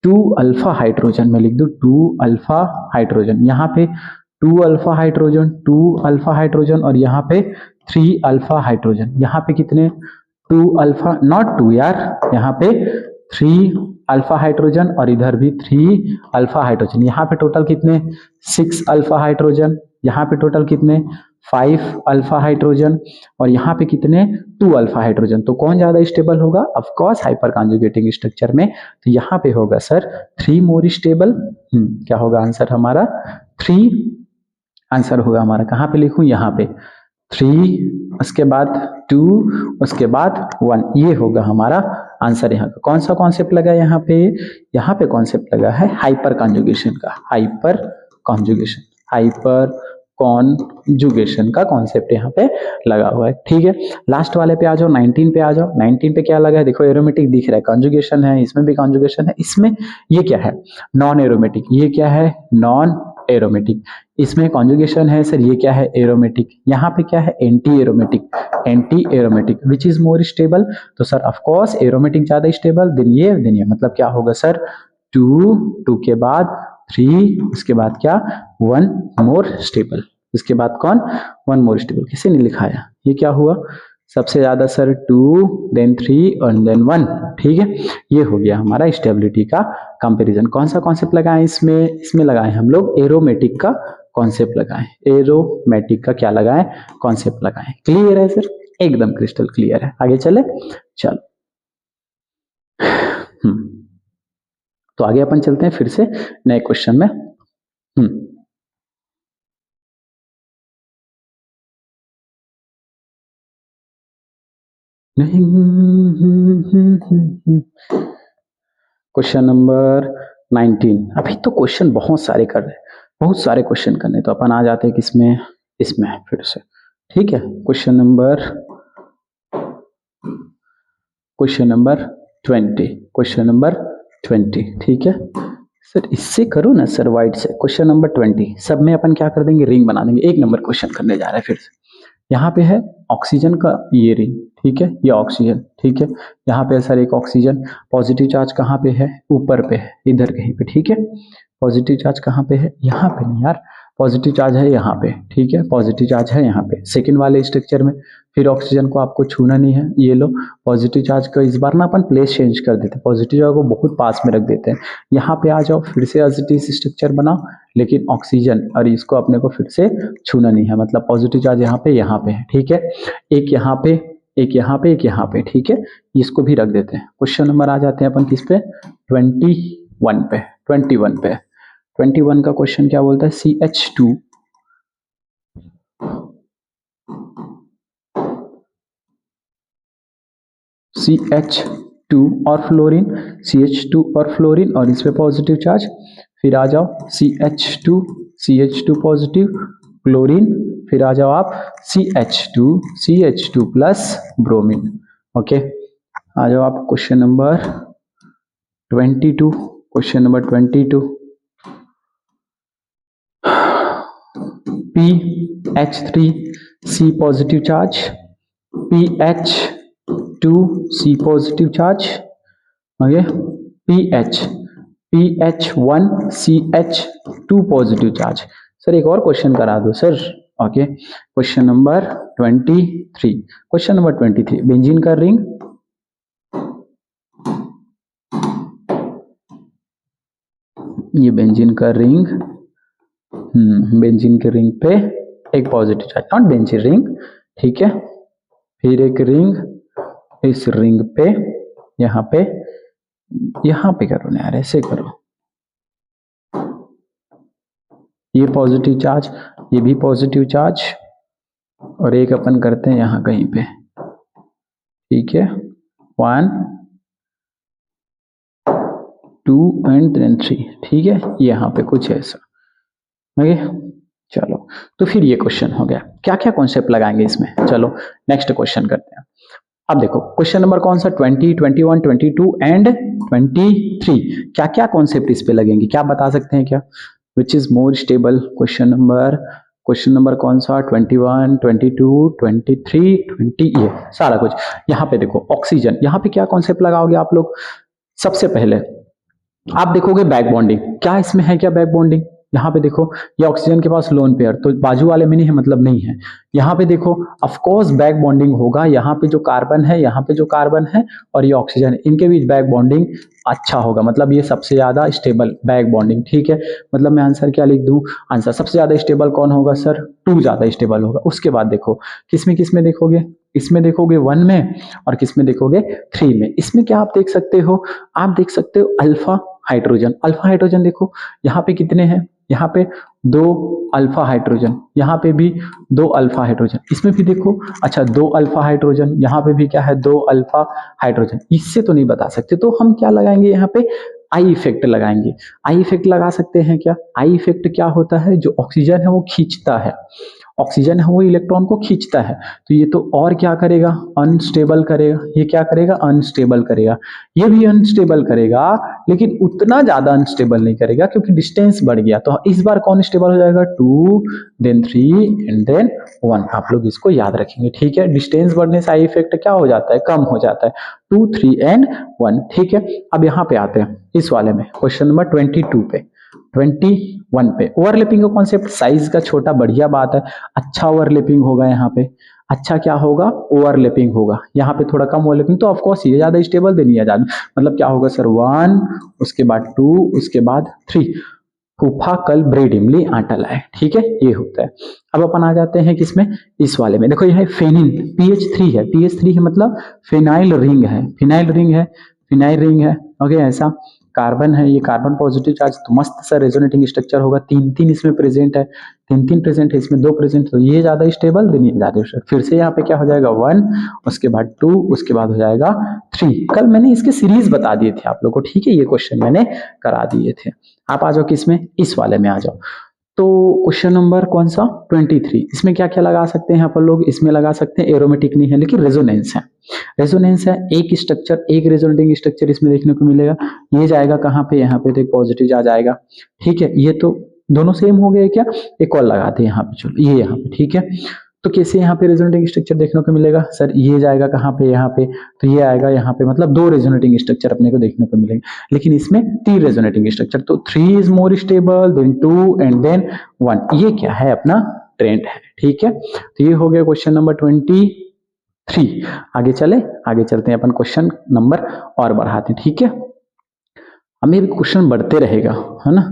2 alpha hydrogen. मैं लिख दूं 2 अल्फा हाइड्रोजन। यहाँ पे 2 अल्फा हाइड्रोजन, 2 अल्फा हाइड्रोजन, और यहाँ पे 3 अल्फा हाइड्रोजन। यहाँ पे कितने? 2 अल्फा, नॉट 2 यार, यहाँ पे 3 अल्फा हाइड्रोजन और इधर भी 3 अल्फा हाइड्रोजन। यहाँ पे टोटल कितने? 6 अल्फा हाइड्रोजन। यहाँ पे टोटल कितने? 5 अल्फा हाइड्रोजन, और यहाँ पे कितने? 2 अल्फा हाइड्रोजन। तो कौन ज्यादा स्टेबल होगा? Of course hyper conjugating structure में, तो यहाँ पे होगा सर 3 मोर स्टेबल। क्या होगा आंसर हमारा? 3 आंसर होगा हमारा। कहाँ पे लिखूं? यहाँ पे 3, उसके बाद 2, उसके बाद 1, ये होगा हमारा आंसर। यहाँ का कौन सा कॉन्सेप्ट लगा यहाँ पे? यहाँ पे कॉन्सेप्ट लगा है हाइपर कॉन्जुगेशन का, हाइपर कॉन्जुगेशन, हाइपर कॉन्जुगेशन का कॉन्सेप्ट यहाँ पे लगा हुआ है। ठीक है, लास्ट वाले पे आ जाओ, 19 पे आ जाओ। 19 पे क्या लगा है? देखो एरोमेटिक दिख रहा है, कॉन्जुगेशन है, इसमें भी कॉन्जुगेशन है। इसमें ये क्या है? Non aromatic. ये क्या है? Non aromatic. इसमें कॉन्जुगेशन है सर, ये क्या है? एरोमेटिक। यहाँ पे क्या है? Anti aromatic, anti aromatic. Which is more stable? तो सर ऑफ कोर्स एरोमेटिक ज्यादा स्टेबल, दिन ये, मतलब क्या होगा सर? 2, 2 के बाद 3, उसके बाद क्या? 1 मोर स्टेबल। इसके बाद कौन? 1 मोर स्टेबल। किसी ने लिखाया, ये क्या हुआ? सबसे ज्यादा सर 2, देन 3 और देन 1। ठीक है, ये हो गया हमारा स्टेबिलिटी का कंपैरिजन। कौन सा कॉन्सेप्ट लगाए इसमें? इसमें लगाए हम लोग एरोमेटिक का कॉन्सेप्ट लगाए, एरोमेटिक का क्या लगाए? कॉन्सेप्ट लगाए। क्लियर है सर? एकदम क्रिस्टल क्लियर है। आगे चले, चलो। तो आगे अपन चलते हैं फिर से नए क्वेश्चन में। Question number 19। अभी तो क्वेश्चन बहुत सारे कर रहे हैं, बहुत सारे क्वेश्चन करने, तो अपन आ जाते हैं किसमें? इसमें फिर से। ठीक है, क्वेश्चन नंबर 20, क्वेश्चन नंबर 20। ठीक है सर, इससे करो ना सर, वाइट से। क्वेश्चन नंबर 20, सब में अपन क्या कर देंगे? रिंग बना देंगे। 1 नंबर क्वेश्चन करने जा रहे हैं फिर से। यहाँ पे है ऑक्सीजन का ये रिंग, ठीक है, ये ऑक्सीजन, ठीक है। यहाँ पे सर एक ऑक्सीजन, पॉजिटिव चार्ज कहाँ पे है? ऊपर पे है, इधर कहीं पे, ठीक है। पॉजिटिव चार्ज कहाँ पे है? यहाँ पे नहीं यार, पॉजिटिव चार्ज है यहाँ पे, ठीक है, पॉजिटिव चार्ज है यहाँ पे सेकंड वाले स्ट्रक्चर में। फिर ऑक्सीजन को आपको छूना नहीं है, ये लो पॉजिटिव चार्ज का इस बार ना अपन प्लेस चेंज कर देते हैं, पॉजिटिव चार्ज को बहुत पास में रख देते हैं। यहाँ पे आ जाओ, फिर से एज स्ट्रक्चर बनाओ, लेकिन ऑक्सीजन और इसको अपने को फिर से छूना नहीं है, मतलब पॉजिटिव चार्ज यहाँ पे है, ठीक है, एक यहाँ पे, एक यहाँ पे, एक यहाँ पे, ठीक है, इसको भी रख देते हैं। क्वेश्चन नंबर आ जाते हैं अपन किस पे, 21 पे, 21 पे। 21 का क्वेश्चन क्या बोलता है, CH2 और फ्लोरीन, CH2 और फ्लोरीन, और इस पे पॉजिटिव चार्ज। फिर आ जाओ CH2 पॉजिटिव, क्लोरीन, फिर आ जाओ आप CH2 प्लस ब्रोमीन। ओके, आ जाओ आप question number 22, question number 22, PH3C positive charge, PH2C positive charge, okay, PH1CH2 positive charge. Sir एक और क्वेश्चन करा दो sir. Okay, question number 23, question number 23, benzene का रिंग, ये बेंजीन का रिंग, बेंजीन के रिंग पे एक positive charge, not benzene ring, ठीक है, फिर एक रिंग, इस रिंग पे यहाँ पे करो ना यार, ऐसे करो, ये पॉजिटिव चार्ज, ये भी पॉजिटिव चार्ज, और एक अपन करते हैं यहाँ कहीं पे, ठीक है, 1 2 एंड देन 3, ठीक है, यहाँ पे कुछ ऐसा। ओके, चलो, तो फिर ये क्वेश्चन हो गया। क्या क्या कॉन्सेप्ट लगाएंगे इसमें, चलो नेक्स्ट क्वेश्चन करते हैं। अब देखो क्वेश्चन नंबर कौन सा, 20, 21, 22 एंड 23, क्या क्या कॉन्सेप्ट इस पे लगेंगे, क्या बता सकते हैं क्या, विच is more stable, question number कौन सा, 21, 22, 23, 20, ये सारा कुछ। यहाँ पे देखो ऑक्सीजन, यहाँ पे क्या कॉन्सेप्ट लगाओगे आप लोग, सबसे पहले आप देखोगे बैक बॉन्डिंग, क्या इसमें है क्या बैक बॉन्डिंग, यहाँ पे देखो ये ऑक्सीजन के पास लोन पेयर, तो बाजू वाले में नहीं है, मतलब नहीं है। यहाँ पे देखो ऑफ कोर्स बैक बॉन्डिंग होगा, यहाँ पे जो कार्बन है, यहाँ पे जो कार्बन है और ये ऑक्सीजन है, इनके बीच बैक बॉन्डिंग अच्छा होगा, मतलब ये सबसे ज्यादा स्टेबल बैक बॉन्डिंग, ठीक है। मतलब मैं आंसर क्या लिख दूं, आंसर सबसे ज्यादा स्टेबल कौन होगा सर, 2 ज्यादा स्टेबल होगा। उसके बाद देखो किसमें देखोगे, इसमें देखोगे 1 में, और किसमें देखोगे 3 में। इसमें क्या आप देख सकते हो, आप देख सकते हो अल्फा हाइड्रोजन देखो, यहाँ पे कितने हैं, यहाँ पे 2 अल्फा हाइड्रोजन, यहाँ पे भी 2 अल्फा हाइड्रोजन, इसमें भी देखो, अच्छा 2 अल्फा हाइड्रोजन, यहाँ पे भी क्या है 2 अल्फा हाइड्रोजन। इससे तो नहीं बता सकते, तो हम क्या लगाएंगे यहाँ पे, आई इफेक्ट लगाएंगे। आई इफेक्ट लगा सकते हैं क्या, आई इफेक्ट क्या होता है, जो ऑक्सीजन है वो खींचता है, ऑक्सीजन है वो इलेक्ट्रॉन को खींचता है, तो ये तो और क्या करेगा, अनस्टेबल करेगा, ये क्या करेगा, अनस्टेबल करेगा, ये भी अनस्टेबल करेगा, लेकिन उतना ज्यादा अनस्टेबल नहीं करेगा क्योंकि डिस्टेंस बढ़ गया। तो इस बार कौन स्टेबल हो जाएगा, 2 देन 3 एंड देन 1, आप लोग इसको याद रखेंगे, ठीक है। डिस्टेंस बढ़ने से आई इफेक्ट क्या हो जाता है, कम हो जाता है, 2 3 एंड 1, ठीक है। अब यहाँ पे आते हैं इस वाले में, क्वेश्चन नंबर 22 पे, 21 पे ओवरलैपिंग का कॉन्सेप्ट, साइज का छोटा बढ़िया बात है, अच्छा ओवरलैपिंग होगा यहाँ पे, अच्छा क्या होगा, ओवरलैपिंग होगा, यहाँ पे थोड़ा कम ओवरलैपिंग, तो ऑफ कोर्स ये ज्यादा स्टेबल देनी है ज्यादा, मतलब क्या होगा सर 1, उसके बाद 2, उसके बाद 3, फूफा कल ब्रेड इमली आटा लाए, ठीक है, ये होता है। अब अपन आ जाते हैं किसमें, इस वाले में, देखो यह फेनिल, PH3 है, PH3 है मतलब फिनाइल रिंग है, ओके, ऐसा कार्बन है, ये कार्बन पॉजिटिव चार्ज, तो मस्त सा रेजोनेटिंग स्ट्रक्चर होगा, 3 इसमें प्रेजेंट है, 3 प्रेजेंट है, इसमें 2 प्रेजेंट, तो ये ज्यादा स्टेबल, देनी ज्यादा स्टेबल। फिर से यहाँ पे क्या हो जाएगा 1, उसके बाद 2, उसके बाद हो जाएगा 3। कल मैंने इसके सीरीज बता दिए थे आप लोग को, ठीक है, ये क्वेश्चन मैंने करा दिए थे। आप आ जाओ किसमें, इस वाले में आ जाओ। तो क्वेश्चन नंबर कौन सा, 23, इसमें क्या क्या लगा सकते हैं अपन लोग, इसमें लगा सकते हैं, एरोमेटिक नहीं है लेकिन रेजोनेंस है, एक स्ट्रक्चर, एक रेजोनेटिंग स्ट्रक्चर इसमें देखने को मिलेगा। ये जाएगा कहाँ पे, यहाँ पे तो एक पॉजिटिव चार्ज आएगा, ठीक है। ये तो दोनों सेम हो गए क्या, एक और लगाते हैं यहाँ पे, चलो ये यहाँ पे, ठीक है। तो कैसे यहाँ पे रेजोनेटिंग स्ट्रक्चर देखने को मिलेगा सर, ये जाएगा कहाँ पे, यहाँ पे, तो ये आएगा यहाँ पे, मतलब 2 रेजोनेटिंग स्ट्रक्चर अपने को देखने को मिलेंगे, लेकिन इसमें 3 रेजोनेटिंग स्ट्रक्चर, तो 3 is more stable than 2 and then 1, ये क्या है अपना ट्रेंड है, ठीक है। तो ये हो गया क्वेश्चन नंबर 23। आगे चलते हैं अपन क्वेश्चन नंबर और बढ़ाते हैं, ठीक है। हमें भी क्वेश्चन बढ़ते रहेगा, है ना।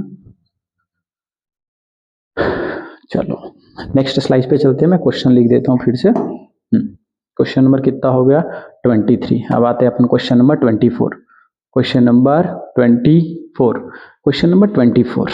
चलो नेक्स्ट स्लाइड पे चलते हैं, मैं क्वेश्चन लिख देता हूँ फिर से। क्वेश्चन नंबर कितना हो गया 23। अब आते हैं अपन क्वेश्चन नंबर 24। Question number 24।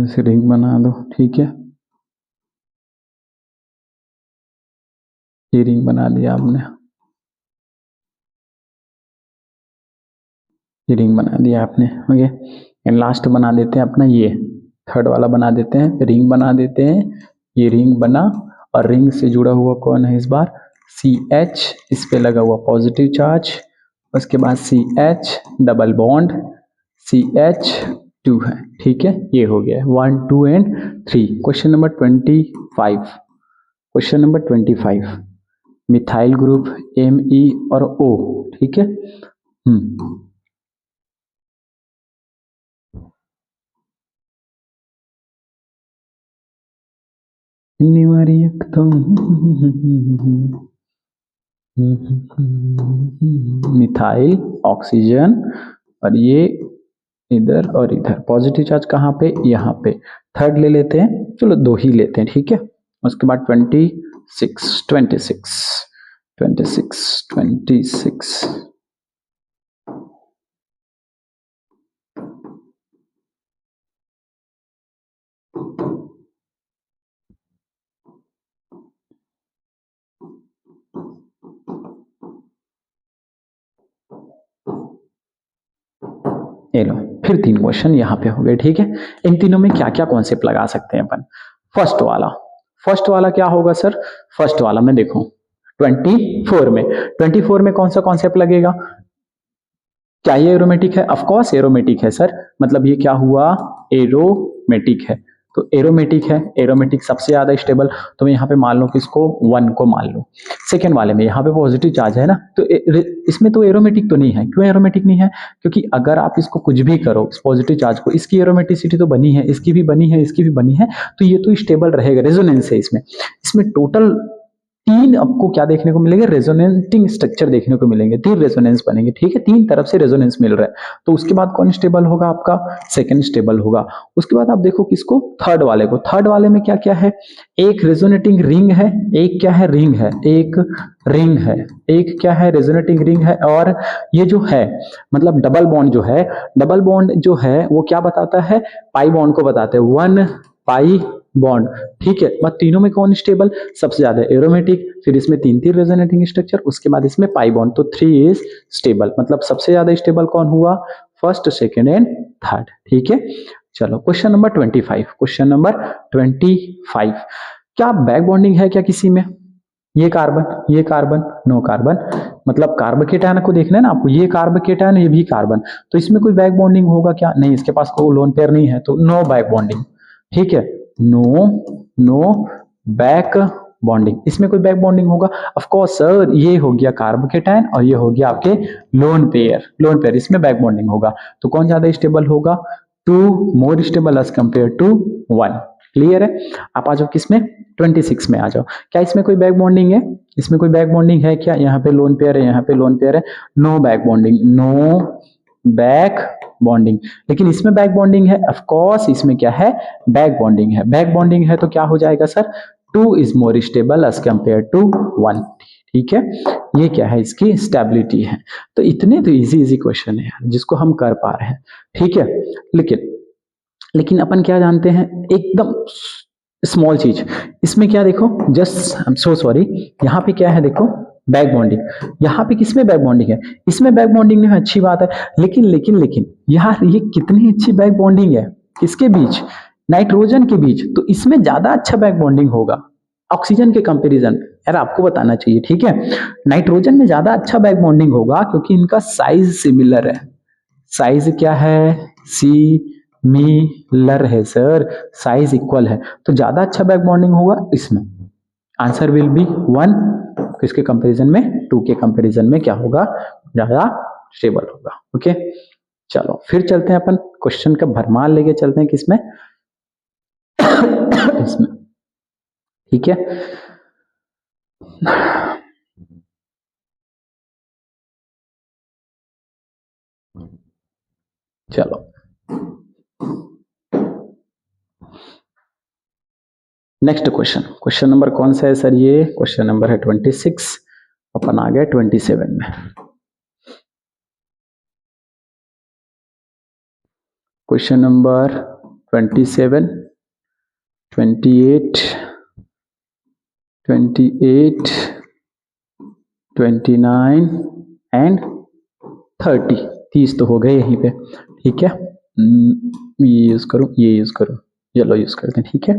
इसे रिंग बना दो, ठीक है। ये रिंग बना दिया आपने, ये रिंग बना दिया आपने, ओके। एंड लास्ट बना देते हैं अपना, ये थर्ड वाला बना देते हैं, रिंग बना देते हैं। ये रिंग बना, और रिंग से जुड़ा हुआ कौन है इस बार, CH, इस पे लगा हुआ पॉजिटिव चार्ज, उसके बाद CH डबल बॉन्ड, CH2 है, ठीक है। ये हो गया 1 2 and 3। Question number 25। Methyl group Me और O, ठीक है। मिथाइल ऑक्सीजन, और ये इधर और इधर, पॉजिटिव चार्ज कहाँ पे, यहाँ पे। थर्ड ले लेते हैं, चलो 2 ही लेते हैं, ठीक है। उसके बाद 26। ये लो, फिर 3 क्वेश्चन यहाँ पे हो गए, ठीक है। इन तीनों में क्या क्या कॉन्सेप्ट लगा सकते हैं अपन। फर्स्ट वाला क्या होगा सर, फर्स्ट वाला में देखो 24 में कौन सा कॉन्सेप्ट लगेगा, क्या ये एरोमेटिक है, ऑफ कोर्स एरोमेटिक है सर, मतलब ये क्या हुआ, एरोमेटिक है। तो एरोमेटिक है, एरोमेटिक सबसे ज्यादा स्टेबल, तो मैं यहाँ पे मान लो किसको, 1 को मान लो। सेकेंड वाले में यहाँ पे पॉजिटिव चार्ज है ना, तो इसमें तो एरोमेटिक तो नहीं है। क्यों एरोमेटिक नहीं है, क्योंकि अगर आप इसको कुछ भी करो, इस पॉजिटिव चार्ज को, इसकी एरोमेटिसिटी तो बनी है, इसकी भी बनी है, इसकी भी बनी है, तो ये तो स्टेबल रहेगा, रेजोनेंस है इसमें टोटल 3 आपको क्या देखने को मिलेंगे, रेजोनेटिंग स्ट्रक्चर देखने को मिलेंगे, 3 रेजोनेंस बनेंगे, ठीक है। 3 तरफ से रेजोनेंस मिल रहा है, तो उसके बाद कौन स्टेबल होगा आपका, सेकंड स्टेबल होगा। उसके बाद आप देखो किसको, थर्ड वाले को। थर्ड वाले में क्या क्या है, एक रेजोनेटिंग रिंग है, एक क्या है, रिंग है, एक रिंग है, एक क्या है, रेजोनेटिंग रिंग है, और ये जो है मतलब डबल बॉन्ड जो है वो क्या बताता है, पाई बॉन्ड को बताते हैं, 1 पाई बॉन्ड, ठीक है। बस तीनों में कौन स्टेबल, सबसे ज्यादा एरोमेटिक, फिर इसमें 3 रेजोनेटिंग स्ट्रक्चर, उसके बाद इसमें पाई बॉन्ड, तो 3 इज स्टेबल, मतलब सबसे ज्यादा स्टेबल कौन हुआ, फर्स्ट, सेकेंड एंड थर्ड, ठीक है। चलो क्वेश्चन नंबर 25। क्या बैक बॉन्डिंग है क्या किसी में, ये कार्बन, नो कार्बन, मतलब कार्बोकेटायन को देखना है ना आपको, ये कार्बोकेटायन, ये भी कार्बन, तो इसमें कोई बैक बॉन्डिंग होगा क्या, नहीं, इसके पास कोई लोन पेयर नहीं है, तो नो बैक बॉन्डिंग, ठीक है। नो बैक बॉन्डिंग, इसमें कोई बैक बॉन्डिंग होगा, ऑफ कोर्स सर, ये हो गया कार्बोकेटायन और ये हो गया आपके लोन पेयर, इसमें बैक बॉन्डिंग होगा, तो कौन ज्यादा स्टेबल होगा, 2 more stable as compare to 1, clear है। आप आ जाओ किसमें, 26 में आ जाओ। क्या इसमें कोई बैक बॉन्डिंग है, इसमें कोई बैक बॉन्डिंग है क्या, यहाँ पे लोन पेयर है, यहाँ पे लोन पेयर है, नो बैक बॉन्डिंग, लेकिन इसमें बैक बॉन्डिंग है, ऑफ कोर्स इसमें क्या है, बैक बॉन्डिंग है, तो क्या हो जाएगा sir, 2 is more stable as compare to 1, ठीक है, ये क्या है, इसकी स्टेबिलिटी है। तो इतने तो इजी इजी क्वेश्चन है यार जिसको हम कर पा रहे हैं, ठीक है। लेकिन अपन क्या जानते हैं, एकदम स्मॉल चीज इसमें क्या, देखो just I am so sorry, यहाँ पे क्या है देखो, बैक बॉन्डिंग। यहाँ पे किसमें बैक बॉन्डिंग है, इसमें बैक बॉन्डिंग नहीं है, अच्छी बात है। लेकिन यार ये कितनी अच्छी बैक बॉन्डिंग है, किसके बीच, नाइट्रोजन के बीच। तो इसमें ज्यादा अच्छा बैक बॉन्डिंग होगा ऑक्सीजन के कंपैरिजन। यार आपको बताना चाहिए, ठीक है, नाइट्रोजन में ज्यादा अच्छा बैक बॉन्डिंग होगा क्योंकि इनका साइज सिमिलर है। साइज क्या है, सिमिलर है सर, साइज इक्वल है, तो ज्यादा अच्छा बैक बॉन्डिंग होगा इसमें। आंसर विल बी 1, किसके कंपैरिजन में, 2 के कंपैरिजन में क्या होगा, ज्यादा स्टेबल होगा। ओके चलो फिर चलते हैं अपन क्वेश्चन का भरमार लेके चलते हैं किसमें इसमें, ठीक है। चलो नेक्स्ट क्वेश्चन नंबर कौन सा है सर, ये क्वेश्चन नंबर है 26, अपन आ गए 27 में। क्वेश्चन नंबर 27, 28, 28, 29 एंड 30, 30 तो हो गए यहीं पे, ठीक है। ये यूज करूं, ये यूज करूं, चलो यूज करते हैं, ठीक है।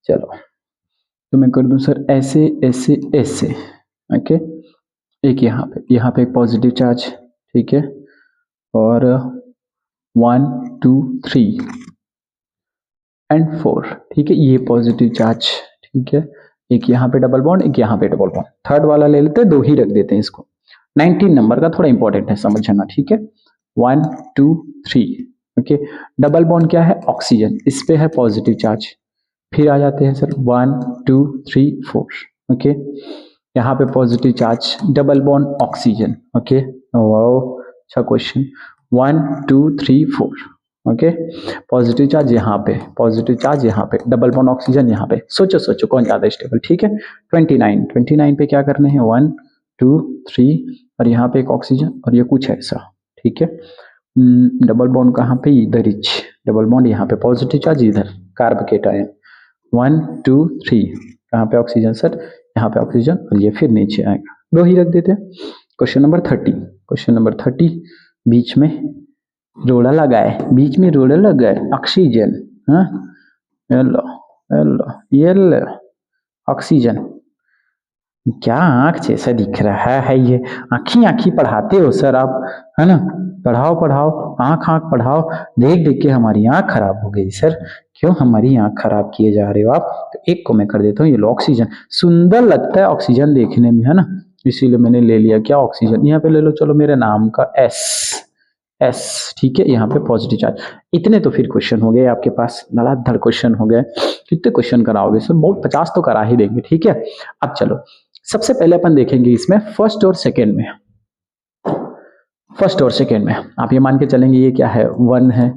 चलो तो मैं कर दूं सर ऐसे ऐसे ऐसे, ओके। एक यहाँ पे एक पॉजिटिव चार्ज, ठीक है, और 1 2 3 एंड 4, ठीक है, ये पॉजिटिव चार्ज, ठीक है। एक यहाँ पे डबल बॉन्ड, एक यहाँ पे डबल बॉन्ड, थर्ड वाला ले लेते हैं, 2 ही रख देते हैं इसको। 19 नंबर का थोड़ा इंपॉर्टेंट है समझना, ठीक है। 1 2 3, ओके। डबल बॉन्ड क्या है, ऑक्सीजन, इस पे है पॉजिटिव चार्ज। फिर आ जाते हैं सर 1 2 3 4, ओके। यहाँ पे positive charge, double bond oxygen, okay. Wow अच्छा क्वेश्चन। 1 2 3 4, ओके। पॉजिटिव चार्ज यहाँ पे, पॉजिटिव चार्ज यहाँ पे, डबल बॉन्ड ऑक्सीजन यहाँ पे। सोचो सोचो कौन ज्यादा स्टेबल, ठीक है। 29 पे क्या करने हैं, 1 2 3, और यहाँ पे एक ऑक्सीजन और ये कुछ ऐसा, ठीक है। डबल बॉन्ड कहाँ पे, इधर ही, डबल बॉन्ड यहाँ पे, पॉजिटिव चार्ज इधर, कार्बोकेटायन 1 2 3, कहाँ पे ऑक्सीजन सर, यहाँ पे ऑक्सीजन, और ये फिर नीचे आएगा, 2 ही रख देते हैं। क्वेश्चन नंबर 30, क्वेश्चन नंबर 30, बीच में रोड़ा लगा है, बीच में रोड़ा लगा है, ऑक्सीजन, हाँ, येलो येलो येलो ऑक्सीजन। क्या आंख जैसा दिख रहा है ये, आंखी आंखी पढ़ाते हो सर आप, है ना, पढ़ाओ पढ़ाओ, आंख आंख पढ़ाओ, देख देख के हमारी आंख खराब हो गई सर, क्यों हमारी आंख खराब किए जा रहे हो आप। तो एक को मैं कर देता हूँ, ये लो ऑक्सीजन, सुंदर लगता है ऑक्सीजन देखने में, है ना, इसीलिए मैंने ले लिया क्या, ऑक्सीजन। यहाँ पे ले लो चलो मेरे नाम का एस, एस, ठीक है, यहाँ पे पॉजिटिव चार्ज। इतने तो फिर क्वेश्चन हो गए आपके पास, धड़ाधड़ क्वेश्चन हो गए। कितने क्वेश्चन कराओगे सर, बहुत 50 तो करा ही देंगे, ठीक है। अब चलो सबसे पहले अपन देखेंगे इसमें फर्स्ट और सेकेंड में, फर्स्ट और सेकेंड में आप ये मान के चलेंगे, ये क्या है 1 है,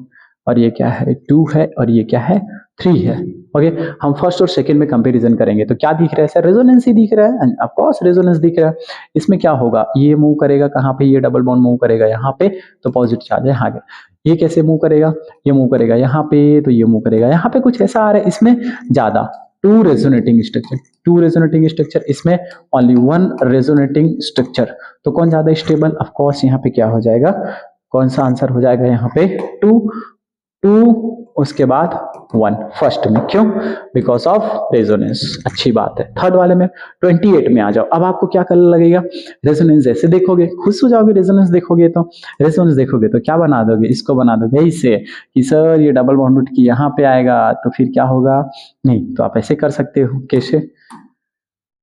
और ये क्या है 2 है, और ये क्या है 3 है, ओके। हम फर्स्ट और सेकेंड में कंपैरिजन करेंगे तो क्या दिख रहा है सर, रेजोनेंस ही दिख रहा है, ऑफ कोर्स रेजोनेंस दिख रहा है। इसमें क्या होगा, ये मूव करेगा कहाँ पे, ये डबल बॉन्ड मूव करेगा यहाँ पे, तो पॉजिटिव चार्ज है यहाँ पे। ये कैसे मूव करेगा, ये मूव करेगा यहाँ पे, तो ये मूव करेगा यहाँ पे, कुछ ऐसा आ रहा है इसमें ज्यादा। 2 रेजोनेटिंग स्ट्रक्चर, 2 रेजोनेटिंग स्ट्रक्चर, इसमें ओनली 1 रेजोनेटिंग स्ट्रक्चर, तो कौन ज्यादा स्टेबल, ऑफ कोर्स यहाँ पे क्या हो जाएगा, कौन सा आंसर हो जाएगा यहाँ पे 2, 2 उसके बाद 1 फर्स्ट में, क्यों, बिकॉज ऑफ रेजोनेंस। अच्छी बात है। थर्ड वाले में 28 में आ जाओ, अब आपको क्या कलर लगेगा, रेजोनेंस जैसे देखोगे खुश हो जाओगे, रेजोनेंस देखोगे तो, रेजोनेंस देखोगे तो क्या बना दोगे, इसको बना दोगे ऐसे कि सर ये डबल बॉन्ड उठ के यहाँ पे आएगा, तो फिर क्या होगा, नहीं तो आप ऐसे कर सकते हो, कैसे,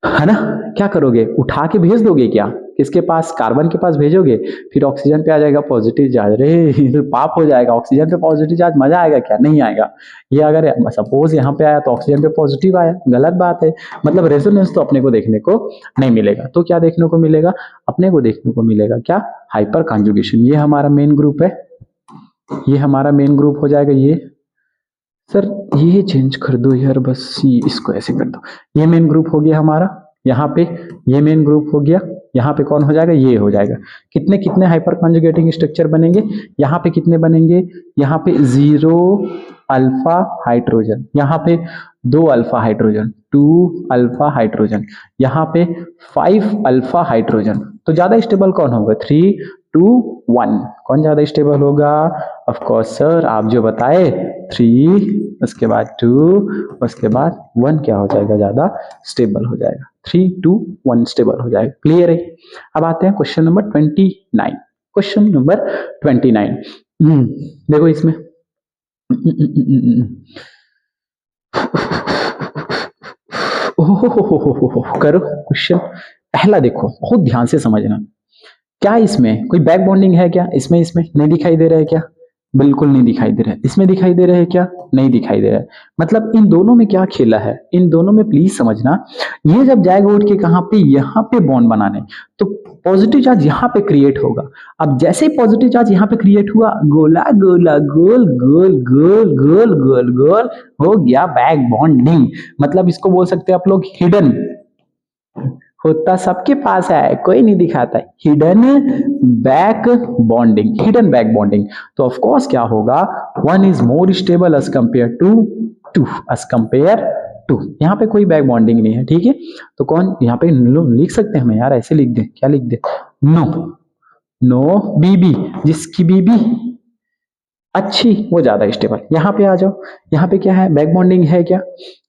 है ना, क्या करोगे, उठा के भेज दोगे क्या, किसके पास, कार्बन के पास भेजोगे, फिर ऑक्सीजन पे आ जाएगा पॉजिटिव चार्ज, रे तो पाप हो जाएगा, ऑक्सीजन पे पॉजिटिव चार्ज, मजा आएगा क्या, नहीं आएगा। ये अगर सपोज यहाँ पे आया तो ऑक्सीजन पे पॉजिटिव आया, गलत बात है, मतलब रेजोनेंस तो अपने को देखने को नहीं मिलेगा। तो क्या देखने को मिलेगा, अपने को देखने को मिलेगा क्या, हाइपर कॉन्जुगेशन। ये हमारा मेन ग्रुप है, ये हमारा मेन ग्रुप हो जाएगा। ये सर ये चेंज कर दो यार, बस इसको ऐसे कर दो, ये मेन ग्रुप हो गया हमारा, यहाँ पे ये मेन ग्रुप हो गया, यहाँ पे कौन हो जाएगा, ये हो जाएगा। कितने कितने हाइपर कॉन्जुगेटिंग स्ट्रक्चर बनेंगे, यहाँ पे कितने बनेंगे, यहाँ पे 0 अल्फा हाइड्रोजन, यहाँ पे 2 अल्फा हाइड्रोजन, 2 अल्फा हाइड्रोजन, यहाँ पे 5 अल्फा हाइड्रोजन। तो ज्यादा स्टेबल कौन होगा, 3, 2, 1, कौन ज्यादा स्टेबल होगा, ऑफ कोर्स सर आप जो बताए 3, उसके बाद 2, उसके बाद 1 क्या हो जाएगा, ज्यादा स्टेबल हो जाएगा, 3, 2, 1 स्टेबल हो जाएगा। क्लियर है। अब आते हैं क्वेश्चन नंबर 29। क्वेश्चन नंबर 29 देखो इसमें करो क्वेश्चन पहला, देखो बहुत ध्यान से समझना। क्या इसमें कोई बैक बॉन्डिंग है क्या, इसमें नहीं दिखाई दे रहा है क्या, बिल्कुल नहीं दिखाई दे रहा है। इसमें दिखाई दे रहा है क्या, नहीं दिखाई दे रहा है। मतलब इन दोनों में क्या खेला है, इन दोनों में प्लीज समझना। ये जब जाएगा उठ के कहां पे, यहाँ पे बॉन्ड बनाने, तो पॉजिटिव चार्ज यहाँ पे क्रिएट होगा। अब जैसे ही पॉजिटिव चार्ज यहाँ पे क्रिएट हुआ, गोला गोला गोल गोल गोल गोल गोल गोल हो गया बैक बॉन्डिंग। मतलब इसको बोल सकते हैं आप लोग हिडन, होता सबके पास है, कोई नहीं दिखाता, hidden back bonding, hidden back bonding. तो ऑफ कोर्स क्या होगा, 1 is more stable as compare to 2, as compare to. यहाँ पे कोई बैक बॉन्डिंग नहीं है, ठीक है। तो कौन यहाँ पे लिख सकते हैं हम यार, ऐसे लिख दे, क्या लिख दे, नो बीबी, जिसकी बीबी अच्छी वो ज्यादा स्टेबल। यहाँ पे आ जाओ, यहाँ पे क्या है, बैक बॉन्डिंग है क्या,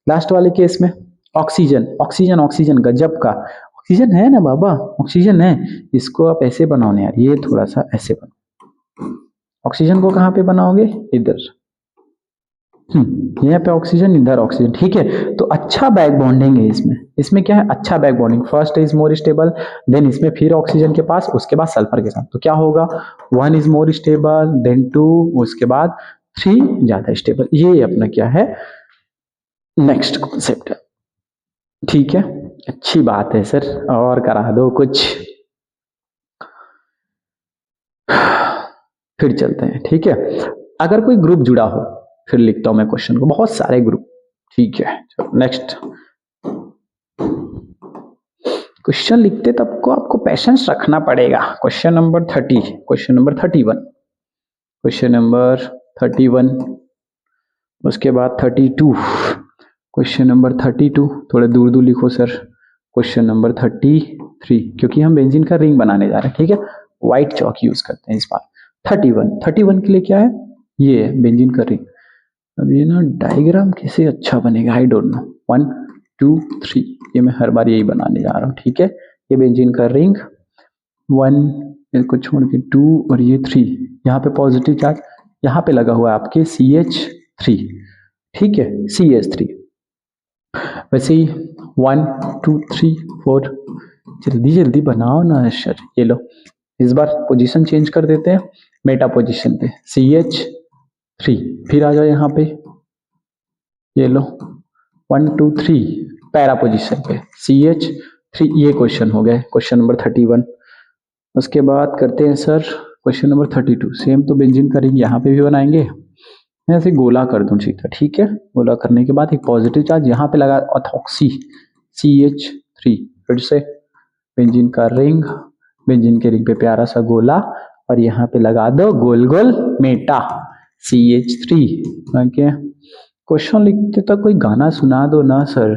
लास्ट वाले केस में ऑक्सीजन, ऑक्सीजन ऑक्सीजन गजब का ऑक्सीजन है ना बाबा, ऑक्सीजन है। इसको आप ऐसे बनाओ यार, ये थोड़ा सा ऐसे बनाओ। ऑक्सीजन को कहाँ पे बनाओगे, इधर, यहाँ पे ऑक्सीजन, इधर ऑक्सीजन, ठीक है। तो अच्छा बैक बॉन्डिंग है इसमें। इसमें क्या है, अच्छा back bonding, first is more stable, then इसमें फिर ऑक्सीजन के पास, उसके बाद सल्फर के साथ। तो क्या होगा, 1 इज मोर स्टेबल, देन 2, उसके बाद 3 ज्यादा स्टेबल। ये अपना क्या है, नेक्स्ट कॉन्सेप्ट है, ठीक है। अच्छी बात है सर, और करा दो कुछ, फिर चलते हैं, ठीक है। अगर कोई ग्रुप जुड़ा हो, फिर लिखता हूं मैं क्वेश्चन को, बहुत सारे ग्रुप, ठीक है। चलो नेक्स्ट क्वेश्चन लिखते तब को आपको पेशेंस रखना पड़ेगा। Question number 30, question number 31, question number 31, उसके बाद 32, क्वेश्चन नंबर 32, थोड़े दूर दूर लिखो सर। क्वेश्चन नंबर 33, क्योंकि हम बेंजीन का रिंग बनाने जा रहे हैं, ठीक है, व्हाइट चौक यूज करते हैं इस बार। 31 के लिए क्या है, ये बेंजीन का रिंग। अब ये ना डायग्राम कैसे अच्छा बनेगा, आई डोंट नो। 1 2 3, ये मैं हर बार यही बनाने जा रहा हूँ, ठीक है। ये बेंजीन का रिंग 1 को छोड़ के 2 और ये 3, यहाँ पे पॉजिटिव चार्ज यहाँ पे लगा हुआ है आपके CH3, ठीक है, CH3। वैसे ही 1 2 3 4, जल्दी जल्दी बनाओ ना सर। ये लो, इस बार पोजीशन चेंज कर देते हैं, मेटा पोजीशन पे CH3, फिर आ जाओ यहाँ पे, ये लो 1 2 3 पैरा पोजीशन पे CH3। ये क्वेश्चन हो गया, क्वेश्चन नंबर 31। उसके बाद करते हैं सर क्वेश्चन नंबर 32। सेम तो बेंजीन का रिंग यहाँ पे भी बनाएंगे, मैं ऐसे गोला कर दूं सीधा, ठीक है। गोला करने के बाद एक पॉजिटिव चार्ज यहाँ पे लगा, ऑथोक्सी CH3, फिर से बेंजीन का रिंग, बेंजीन के रिंग पे प्यारा सा गोला, और यहाँ पे लगा दो गोल गोल मेटा CH3। ओके, क्वेश्चन लिखते तो कोई गाना सुना दो ना सर।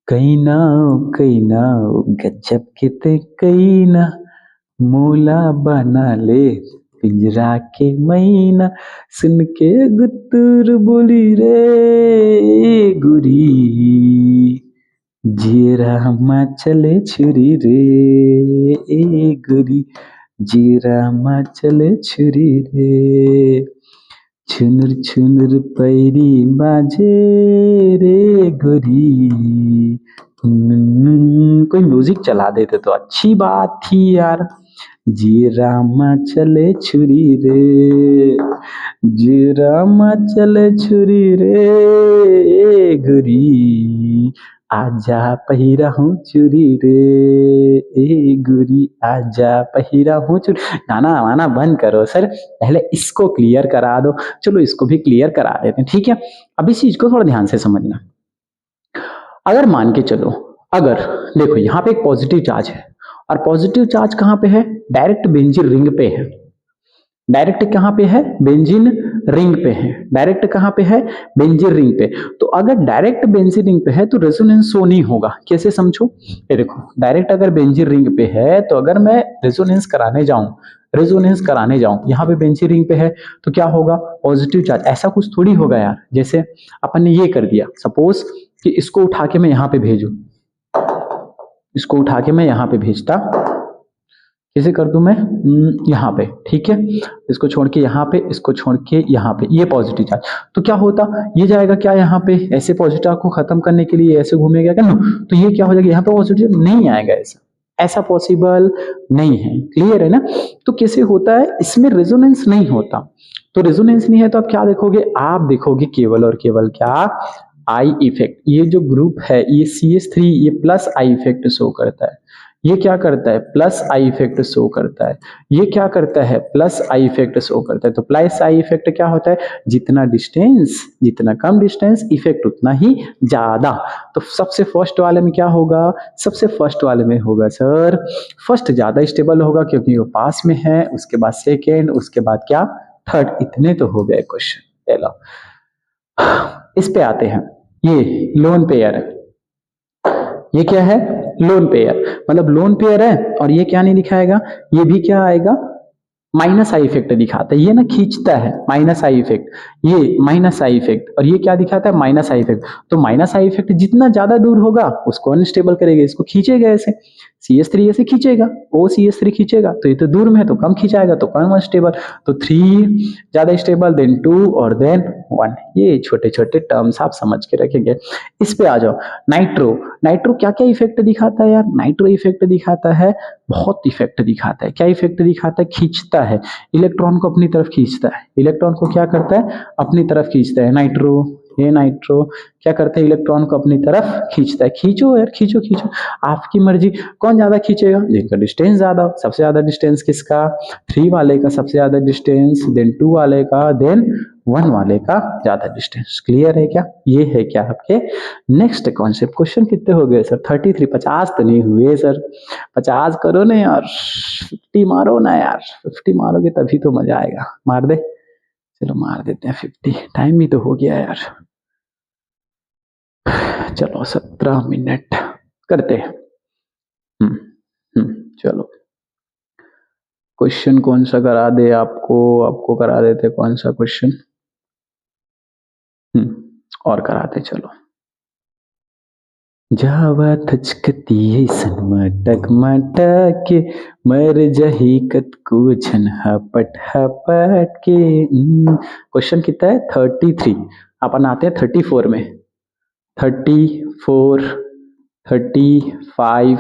कहीं ना गजब किते कहीं ना, मूला बना ले पिंजरा के मैना, सुन के गुत्तुर बोली रे गुरी, जीरा मा चले छुरी रे ए गुरी, जीरा मा चले छुरी रे, छुनुर छुनुर पैरी बाजे रे गोरी। कोई म्यूजिक चला देते तो अच्छी बात थी यार। जीरा मा चले छुरी रे, जीरा मा चले छुरी रे गोरी, आजा पहिरा हूँ चुरी रे ए गुरी, आजा पहिरा हूँ चुरी। गाना वाना बंद करो सर, पहले इसको क्लियर करा दो। चलो इसको भी क्लियर करा देते हैं, ठीक है। अब इस चीज को थोड़ा ध्यान से समझना। अगर मान के चलो अगर देखो यहाँ पे एक पॉजिटिव चार्ज है और पॉजिटिव चार्ज कहाँ पे है, डायरेक्ट बेंजीन रिंग पे है। डायरेक्ट कहाँ पे है, बेंजीन रिंग पे है। डायरेक्ट कहाँ पे है, बेंजीन रिंग पे। तो अगर डायरेक्ट बेंजीन रिंग पे है तो रेजोनेंस शो नहीं होगा। कैसे समझो, ये देखो डायरेक्ट अगर बेंजीन रिंग पे है तो अगर मैं रेजोनेंस कराने जाऊं यहाँ पे बेंजीन रिंग पे है तो क्या होगा, पॉजिटिव चार्ज। ऐसा कुछ थोड़ी होगा यार, जैसे अपन ने ये कर दिया, सपोज कि इसको उठा के मैं यहाँ पे भेजू, इसको उठा के मैं यहाँ पे भेजता, कैसे कर दूं मैं, यहाँ पे, ठीक है। इसको छोड़ के यहाँ पे, इसको छोड़ के यहाँ पे, ये पॉजिटिव चार्ज। तो क्या होता, ये जाएगा क्या यहाँ पे, ऐसे पॉजिटिव को खत्म करने के लिए ऐसे घूमेगा क्या, नो। तो ये क्या हो जाएगा, यहाँ पे पॉजिटिव नहीं आएगा, ऐसा ऐसा पॉसिबल नहीं है। क्लियर है ना। तो कैसे होता है, इसमें रेजोनेंस नहीं होता। तो रेजोनेंस नहीं है तो आप क्या देखोगे, आप देखोगे केवल और केवल क्या, आई इफेक्ट। ये जो ग्रुप है ये CH3 ये प्लस आई इफेक्ट शो करता है। ये क्या करता है, प्लस आई इफेक्ट शो करता है। ये क्या करता है, प्लस आई इफेक्ट शो करता है। तो प्लस आई इफेक्ट क्या होता है, जितना डिस्टेंस, जितना कम डिस्टेंस इफेक्ट उतना ही ज्यादा। तो सबसे फर्स्ट वाले में क्या होगा, सबसे फर्स्ट वाले में होगा सर, फर्स्ट ज्यादा स्टेबल होगा क्योंकि वो पास में है, उसके बाद सेकेंड, उसके बाद क्या, थर्ड। इतने तो हो गए क्वेश्चन। चलो इस पे आते हैं, ये लोन पेयर है। ये क्या है, लोन पेयर। मतलब लोन पेयर है और ये क्या नहीं दिखाएगा, ये भी क्या आएगा, माइनस आई इफेक्ट दिखाता है। ये ना खींचता है, माइनस आई इफेक्ट, ये माइनस आई इफेक्ट, और ये क्या दिखाता है, माइनस आई इफेक्ट। तो माइनस आई इफेक्ट जितना ज्यादा दूर होगा उसको अनस्टेबल करेगा, इसको खींचेगा ऐसे। CH3 ऐसे खींचेगा, ओ CH3 खींचेगा, तो ये तो दूर में है तो कम खींचाएगा, तो कम अनस्टेबल। तो 3 ज्यादा स्टेबल, देन 2 और देन 1। ये छोटे छोटे टर्म्स आप समझ के रखेंगे। इस पे आ जाओ, नाइट्रो। नाइट्रो क्या क्या इफेक्ट दिखाता है यार, नाइट्रो इफेक्ट दिखाता है, बहुत इफेक्ट दिखाता है। क्या इफेक्ट दिखाता है, खींचता है, इलेक्ट्रॉन को अपनी तरफ खींचता है। इलेक्ट्रॉन को क्या करता है, अपनी तरफ खींचता है। नाइट्रो, ये नाइट्रो क्या करता है, इलेक्ट्रॉन को अपनी तरफ खींचता है। खींचो यार, खींचो खींचो, आपकी मर्जी। कौन ज्यादा खींचेगा, जिनका डिस्टेंस ज्यादा हो। सबसे ज्यादा डिस्टेंस किसका, 3 वाले का सबसे ज्यादा डिस्टेंस, देन 2 वाले का, देन 1 वाले का ज्यादा डिस्टेंस। क्लियर है क्या, ये है क्या आपके नेक्स्ट कॉन्सेप्ट। क्वेश्चन कितने हो गए सर, 33। 50 तो नहीं हुए सर, 50 करो ना यार, 50 मारो ना यार, 50 मारोगे तभी तो मजा आएगा। मार दे, चलो मार देते हैं 50, टाइम भी तो हो गया यार। चलो 17 मिनट करते हैं। चलो क्वेश्चन कौन सा करा दे आपको, आपको करा देते कौन सा क्वेश्चन, और कराते चलो। जावा थचकती सनमटक मटक मर जही कत को छन हपट हपट के। क्वेश्चन कितना है, 33। अपन आते हैं 34 में, 34, 35,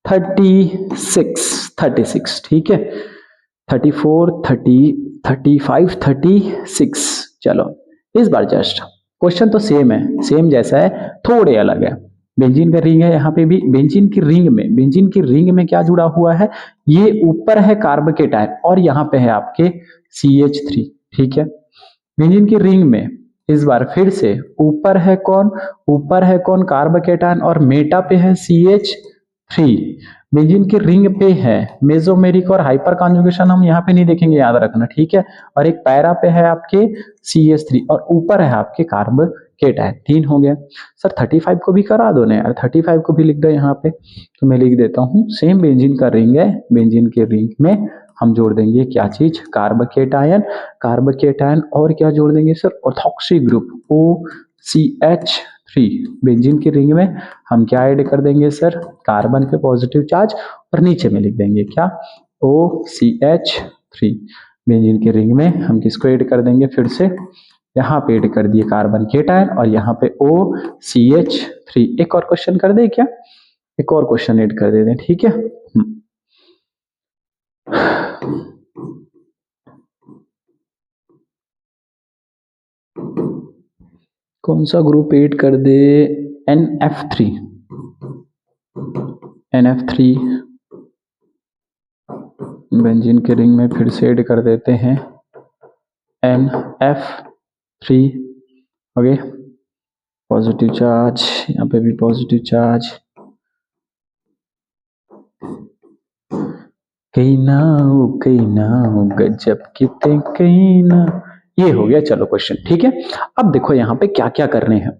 36, 36, ठीक है। 34, 30, 35, 36। चलो इस बार जस्ट क्वेश्चन तो सेम है, सेम जैसा है, थोड़े अलग है। बेंजीन का रिंग है, यहाँ पे भी बेंजीन की रिंग में, बेंजीन की रिंग में क्या जुड़ा हुआ है, ये ऊपर है कार्बोकेटायन और यहाँ पे है आपके CH3, ठीक है। बेंजीन की रिंग में इस बार फिर से ऊपर है कौन, ऊपर है कौन, कार्बोकेटायन, और मेटा पे है CH3। बेंजीन की रिंग पे है मेसोमेरिक और हाइपर कॉन्जुगेशन हम यहाँ पे नहीं देखेंगे, याद रखना, ठीक है। और एक पैरा पे है आपके CH3 और ऊपर है आपके कार्बोकेटायन। 3 हो गया सर। 35 को भी करा दो ना यार, 35 को भी लिख दो यहाँ पे। तो मैं लिख देता हूँ, सेम बेंजीन का रिंग है, बेंजीन के रिंग में हम जोड़ देंगे क्या चीज, कार्बोकेटायन। कार्बोकेटायन और क्या जोड़ देंगे सर, ऑर्थोक्सी ग्रुप OCH3। बेंजीन की रिंग में हम क्या ऐड कर देंगे सर, कार्बन पे पॉजिटिव चार्ज, और नीचे में लिख देंगे क्या, OCH3। बेंजीन की रिंग में हम किसको ऐड कर देंगे, फिर से यहाँ पे ऐड कर दिए कार्बन केटायन और यहाँ पे OCH3। एक और क्वेश्चन कर दे क्या, एक और क्वेश्चन ऐड कर देते हैं, ठीक है। कौन सा ग्रुप ऐड कर दे, NF3। NF3 बेंजीन के रिंग में फिर से ऐड कर देते हैं NF3। ओके, पॉजिटिव चार्ज, यहाँ पे भी पॉजिटिव चार्ज, कहीं ना हो गजब किते कहीं ना। ये हो गया चलो क्वेश्चन, ठीक है। अब देखो यहाँ पे क्या क्या करने हैं।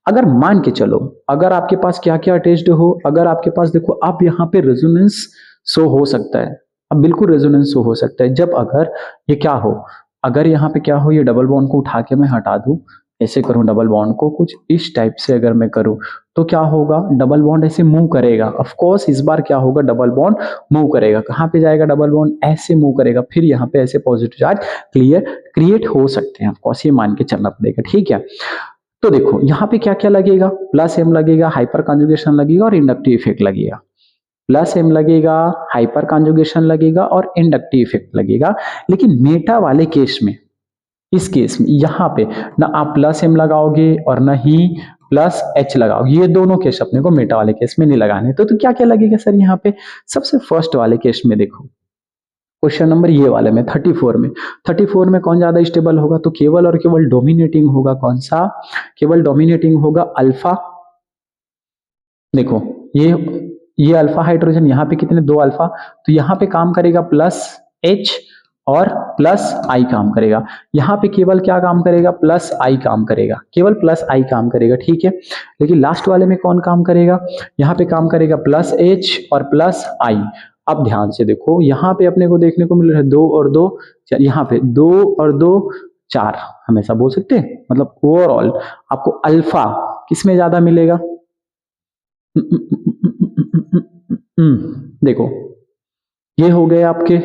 अगर मान के चलो, अगर आपके पास क्या क्या अटैच्ड हो, अगर आपके पास देखो अब यहाँ पे रेजोनेंस शो हो सकता है। अब बिल्कुल रेजोनेंस शो हो सकता है जब अगर ये क्या हो, अगर यहाँ पे क्या हो, ये डबल बॉन्ड को उठा के मैं हटा दूं, ऐसे करूं डबल बॉन्ड को कुछ इस टाइप से अगर मैं करूं, तो क्या होगा, डबल बॉन्ड ऐसे मूव करेगा। ऑफ कोर्स इस बार क्या होगा, डबल बॉन्ड मूव करेगा। कहाँ पे जाएगा डबल बॉन्ड, ऐसे मूव करेगा, फिर यहाँ पे ऐसे पॉजिटिव चार्ज क्रिएट हो सकते हैं। ऑफ कोर्स ये मान के चलना पड़ेगा, ठीक है। तो देखो यहाँ पे क्या क्या लगेगा, प्लस एम लगेगा, हाइपर कॉन्जुगेशन लगेगा और इंडक्टिव इफेक्ट लगेगा। प्लस एम लगेगा, हाइपर कॉन्जुगेशन लगेगा और इंडक्टिव इफेक्ट लगेगा। लेकिन मेटा वाले केस में, इस केस में यहाँ पे ना आप प्लस एम लगाओगे और ना ही प्लस एच लगाओगे। ये दोनों केस अपने को मेटा वाले केस में नहीं लगाने। तो क्या क्या लगेगा सर यहाँ पे, सबसे फर्स्ट वाले केस में देखो, क्वेश्चन नंबर ये वाले में 34 में, 34 में कौन ज्यादा स्टेबल होगा, तो केवल और केवल डोमिनेटिंग होगा। कौन सा, केवल डोमिनेटिंग होगा अल्फा। देखो ये अल्फा हाइड्रोजन, यहाँ पे कितने, दो अल्फा, तो यहाँ पे काम करेगा प्लस एच और प्लस आई काम करेगा। यहाँ पे केवल क्या काम करेगा, प्लस आई काम करेगा, केवल प्लस आई काम करेगा, ठीक है। लेकिन लास्ट वाले में कौन काम करेगा, यहाँ पे काम करेगा प्लस एच और प्लस आई। अब ध्यान से देखो, यहाँ पे अपने को देखने को मिल रहा है दो और दो, यहाँ पे दो और दो चार, हमेशा बोल सकते हैं। मतलब ओवरऑल आपको अल्फा किसमें ज्यादा मिलेगा, देखो ये हो गए आपके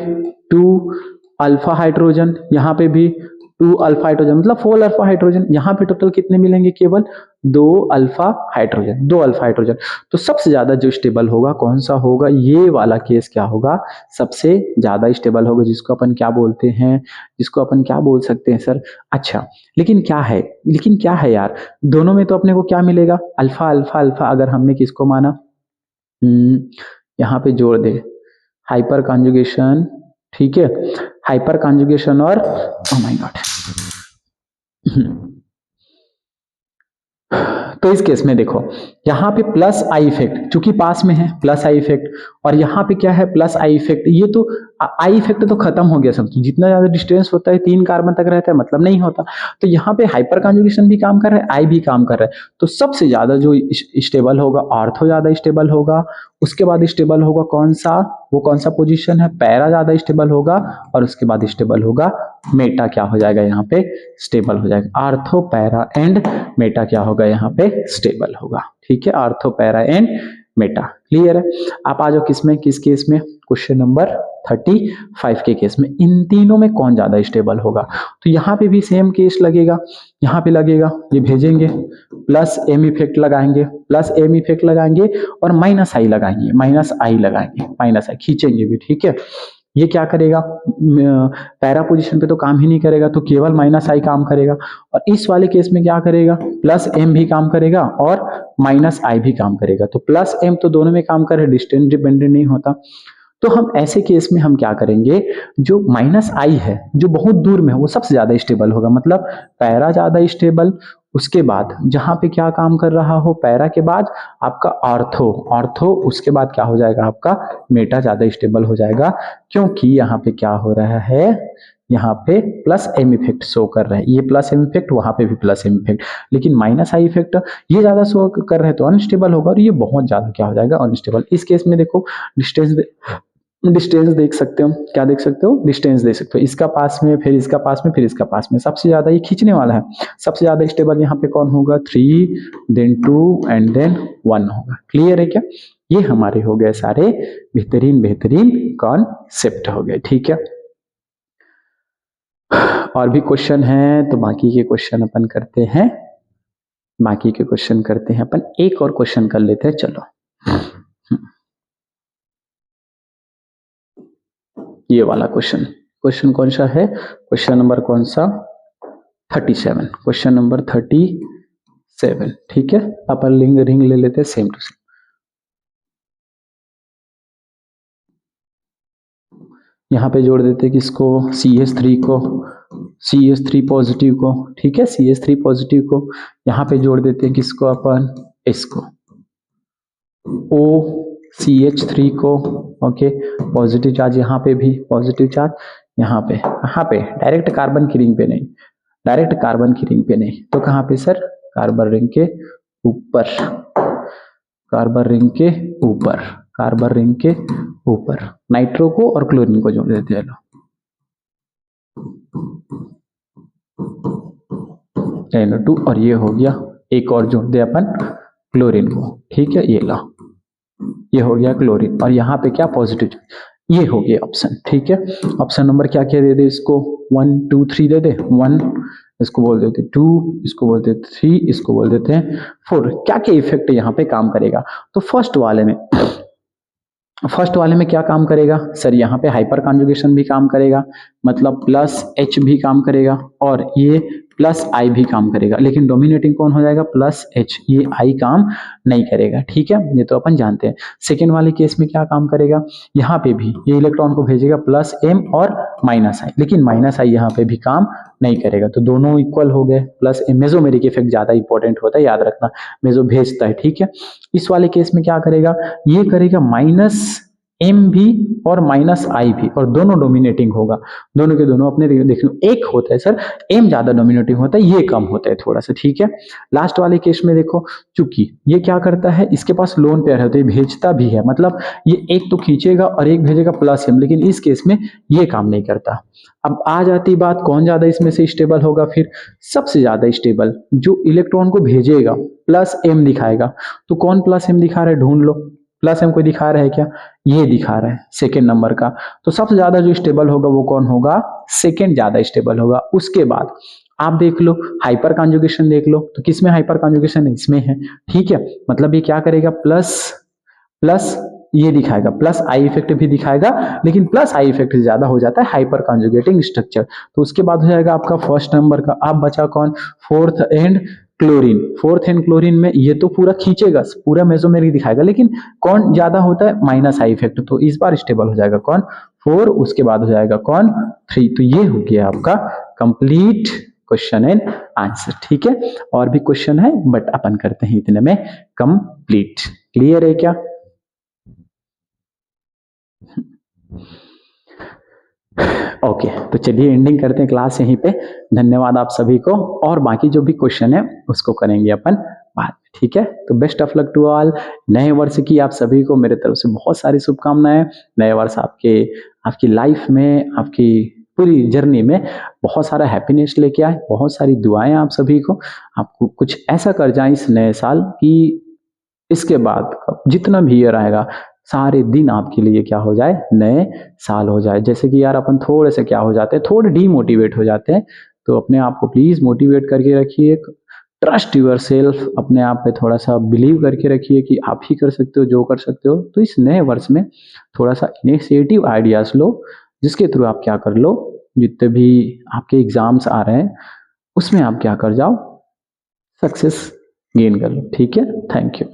टू अल्फा हाइड्रोजन, यहाँ पे भी टू अल्फा हाइड्रोजन, मतलब फोर अल्फा हाइड्रोजन। यहाँ पे टोटल कितने मिलेंगे, केवल दो अल्फा हाइड्रोजन, दो अल्फा हाइड्रोजन। तो सबसे ज्यादा जो स्टेबल होगा कौन सा होगा, ये वाला केस क्या होगा, सबसे ज्यादा स्टेबल होगा, जिसको अपन क्या बोलते हैं, जिसको अपन क्या बोल सकते हैं सर। अच्छा लेकिन क्या है यार, दोनों में तो अपने को क्या मिलेगा, अल्फा अल्फा अल्फा। अगर हमने किसको माना, यहाँ पे जोड़ दे हाइपर कॉन्जुगेशन, ठीक है, हाइपर कॉन्जुगेशन और ओह माय गॉड। तो इस केस में देखो, यहाँ पे प्लस आई इफेक्ट, चूंकि पास में है प्लस आई इफेक्ट, और यहाँ पे क्या है प्लस आई इफेक्ट। ये तो आई इफेक्ट तो खत्म हो गया सब, जितना ज्यादा डिस्टेंस होता है 3 कार्बन तक रहता है, मतलब नहीं होता। तो यहाँ पे हाइपर कॉन्जुगेशन भी काम कर रहा है, आई भी काम कर रहा है। तो सबसे ज्यादा जो स्टेबल होगा, ऑर्थो ज्यादा स्टेबल होगा। उसके बाद स्टेबल होगा कौन सा, वो कौन सा पोजीशन है, पैरा ज्यादा स्टेबल होगा। और उसके बाद स्टेबल होगा मेटा, क्या हो जाएगा यहाँ पे स्टेबल हो जाएगा। आर्थो पैरा एंड मेटा क्या होगा यहाँ पे स्टेबल होगा, ठीक है। Ortho para and Meta, clear है। आप आ जाओ किसमें, किस केस में, क्वेश्चन नंबर 35 के केस में, इन तीनों में कौन ज्यादा स्टेबल होगा। तो यहाँ पे भी सेम केस लगेगा, यहाँ पे लगेगा, ये भेजेंगे प्लस एम इफेक्ट लगाएंगे, प्लस एम इफेक्ट लगाएंगे और माइनस आई लगाएंगे, माइनस आई लगाएंगे, माइनस आई खींचेंगे भी, ठीक है। ये क्या करेगा, पैरा पोजीशन पे तो काम ही नहीं करेगा, तो केवल माइनस आई काम करेगा। और इस वाले केस में क्या करेगा, प्लस एम भी काम करेगा और माइनस आई भी काम करेगा। तो प्लस एम तो दोनों में काम करे, डिस्टेंस डिपेंडेंट नहीं होता। तो हम ऐसे केस में हम क्या करेंगे, जो माइनस आई है, जो बहुत दूर में है, वो सबसे ज्यादा स्टेबल होगा, मतलब पैरा ज्यादा स्टेबल। उसके बाद जहां पे क्या काम कर रहा हो, पैरा के बाद आपका ऑर्थो, ऑर्थो उसके बाद क्या हो जाएगा, आपका मेटा ज्यादा स्टेबल हो जाएगा। क्योंकि यहाँ पे क्या हो रहा है, यहाँ पे प्लस एम इफेक्ट शो कर रहा है, ये प्लस एम इफेक्ट, वहां पे भी प्लस एम इफेक्ट, लेकिन माइनस आई इफेक्ट ये ज्यादा शो कर रहे हैं, तो अनस्टेबल होगा। और ये बहुत ज्यादा क्या हो जाएगा, अनस्टेबल। इस केस में देखो डिस्टेंस देख सकते हो, क्या देख सकते हो, डिस्टेंस देख सकते हो। इसका पास में, फिर इसका पास में, फिर इसका पास में, सबसे ज्यादा ये खींचने वाला है। सबसे ज्यादा स्टेबल यहाँ पे कौन होगा, 3 देन 2 एंड देन 1 होगा। क्लियर है क्या, ये हमारे हो गए सारे बेहतरीन बेहतरीन कॉन्सेप्ट हो गए, ठीक है। और भी क्वेश्चन है, तो बाकी के क्वेश्चन अपन करते हैं, बाकी के क्वेश्चन करते हैं अपन। एक और क्वेश्चन कर लेते हैं, चलो। ये वाला क्वेश्चन, क्वेश्चन कौन सा है, क्वेश्चन नंबर कौन सा, 37, क्वेश्चन नंबर 37, ठीक है। अपन रिंग ले लेते हैं सेम टू सेम। यहाँ पे जोड़ देते हैं किसको, CH3 को, CH3 पॉजिटिव को, ठीक है, CH3 पॉजिटिव को। यहाँ पे जोड़ देते हैं किसको अपन, इसको, CH3 को, ओके, पॉजिटिव चार्ज यहाँ पे भी, पॉजिटिव चार्ज यहाँ पे डायरेक्ट कार्बन की रिंग पे नहीं, डायरेक्ट कार्बन की रिंग पे नहीं, तो कहाँ पे सर, कार्बन रिंग के ऊपर, कार्बन रिंग के ऊपर, कार्बन रिंग के ऊपर नाइट्रो को और क्लोरीन को जोड़ देते हैं। NO2 और ये हो गया, एक और जोड़ दे अपन क्लोरीन को, ठीक है, ये ला, ये हो गया क्लोरीन और यहाँ पे क्या पॉजिटिव, ये हो गया ऑप्शन, ठीक है। ऑप्शन नंबर क्या क्या दे दे इसको, 1 2 3 दे दे, 1 इसको बोल देते 2, इसको बोल देते 3, इसको बोल देते हैं 4। क्या क्या इफेक्ट यहाँ पे काम करेगा, तो फर्स्ट वाले में क्या काम करेगा सर, यहाँ पे हाइपर कॉन्जुगेशन भी काम करेगा, मतलब प्लस H भी काम करेगा और ये प्लस I भी काम करेगा, लेकिन डोमिनेटिंग कौन हो जाएगा, प्लस H, ये I काम नहीं करेगा, ठीक है, ये तो अपन जानते हैं। सेकेंड वाले केस में क्या काम करेगा, यहाँ पे भी ये इलेक्ट्रॉन को भेजेगा प्लस M और माइनस I, लेकिन माइनस I यहाँ पे भी काम नहीं करेगा, तो दोनों इक्वल हो गए, प्लस M। मेसोमेरिक इफेक्ट ज्यादा इंपॉर्टेंट होता है, याद रखना, मेसो भेजता है, ठीक है। इस वाले केस में क्या करेगा, ये करेगा माइनस M भी और माइनस I भी, और दोनों डोमिनेटिंग होगा, दोनों के दोनों अपने देख लो, एक होता है सर M ज्यादा डोमिनेटिंग होता है, ये कम होता है थोड़ा सा, ठीक है। लास्ट वाले केस में देखो, चूंकि ये क्या करता है, इसके पास लोन पेयर होते हैं, भेजता भी है, मतलब ये एक तो खींचेगा और एक भेजेगा प्लस M, लेकिन इस केस में ये काम नहीं करता। अब आ जाती बात कौन ज्यादा इसमें से स्टेबल होगा, फिर सबसे ज्यादा स्टेबल जो इलेक्ट्रॉन को भेजेगा प्लस M दिखाएगा, तो कौन प्लस M दिखा रहा है, ढूंढ लो, प्लस M कोई दिखा रहा है क्या, ये दिखा रहा है सेकेंड नंबर का, तो सबसे ज्यादा जो स्टेबल होगा वो कौन होगा, सेकेंड ज्यादा स्टेबल होगा। उसके बाद आप देख लो हाइपर कॉन्जुगेशन देख लो, तो किसमें हाइपर कॉन्जुगेशन है, इसमें है, ठीक है, मतलब ये क्या करेगा, प्लस प्लस ये दिखाएगा, प्लस I इफेक्ट भी दिखाएगा, लेकिन प्लस I इफेक्ट से ज्यादा हो जाता है हाइपर कॉन्जुगेटिंग स्ट्रक्चर। तो उसके बाद हो जाएगा आपका फर्स्ट नंबर का, अब बचा कौन, fourth and chlorine. Fourth and chlorine में ये तो पूरा खींचेगा, पूरा मेसोमेरिक दिखाएगा, लेकिन कौन ज्यादा होता है, माइनस I इफेक्ट, तो इस बार स्टेबल हो जाएगा कौन, 4, उसके बाद हो जाएगा कौन, 3। तो ये हो गया आपका कंप्लीट क्वेश्चन एंड आंसर, ठीक है। और भी क्वेश्चन है बट अपन करते हैं इतने में कंप्लीट। क्लियर है क्या, ओके तो चलिए एंडिंग करते हैं क्लास यहीं पे। धन्यवाद आप सभी को, और बाकी जो भी क्वेश्चन है उसको करेंगे अपन बाद में, ठीक है। तो best of luck to all. नए वर्ष की आप सभी को मेरे तरफ से बहुत सारी शुभकामनाएं। नए वर्ष आपकी लाइफ में, आपकी पूरी जर्नी में बहुत सारा हैप्पीनेस लेके आए, बहुत सारी दुआएं आप सभी को, आपको कुछ ऐसा कर जाए इस नए साल कि इसके बाद जितना भी ईयर आएगा सारे दिन आपके लिए क्या हो जाए, नए साल हो जाए। जैसे कि यार अपन थोड़े से क्या हो जाते हैं, थोड़े डीमोटिवेट हो जाते हैं, तो अपने आप को प्लीज मोटिवेट करके रखिए, ट्रस्ट यूर सेल्फ, अपने आप पे थोड़ा सा बिलीव करके रखिए कि आप ही कर सकते हो जो कर सकते हो। तो इस नए वर्ष में थोड़ा सा इनिशिएटिव आइडियाज लो, जिसके थ्रू आप क्या कर लो, जितने भी आपके एग्जाम्स आ रहे हैं उसमें आप क्या कर जाओ, सक्सेस गेन कर लो, ठीक है। Thank you.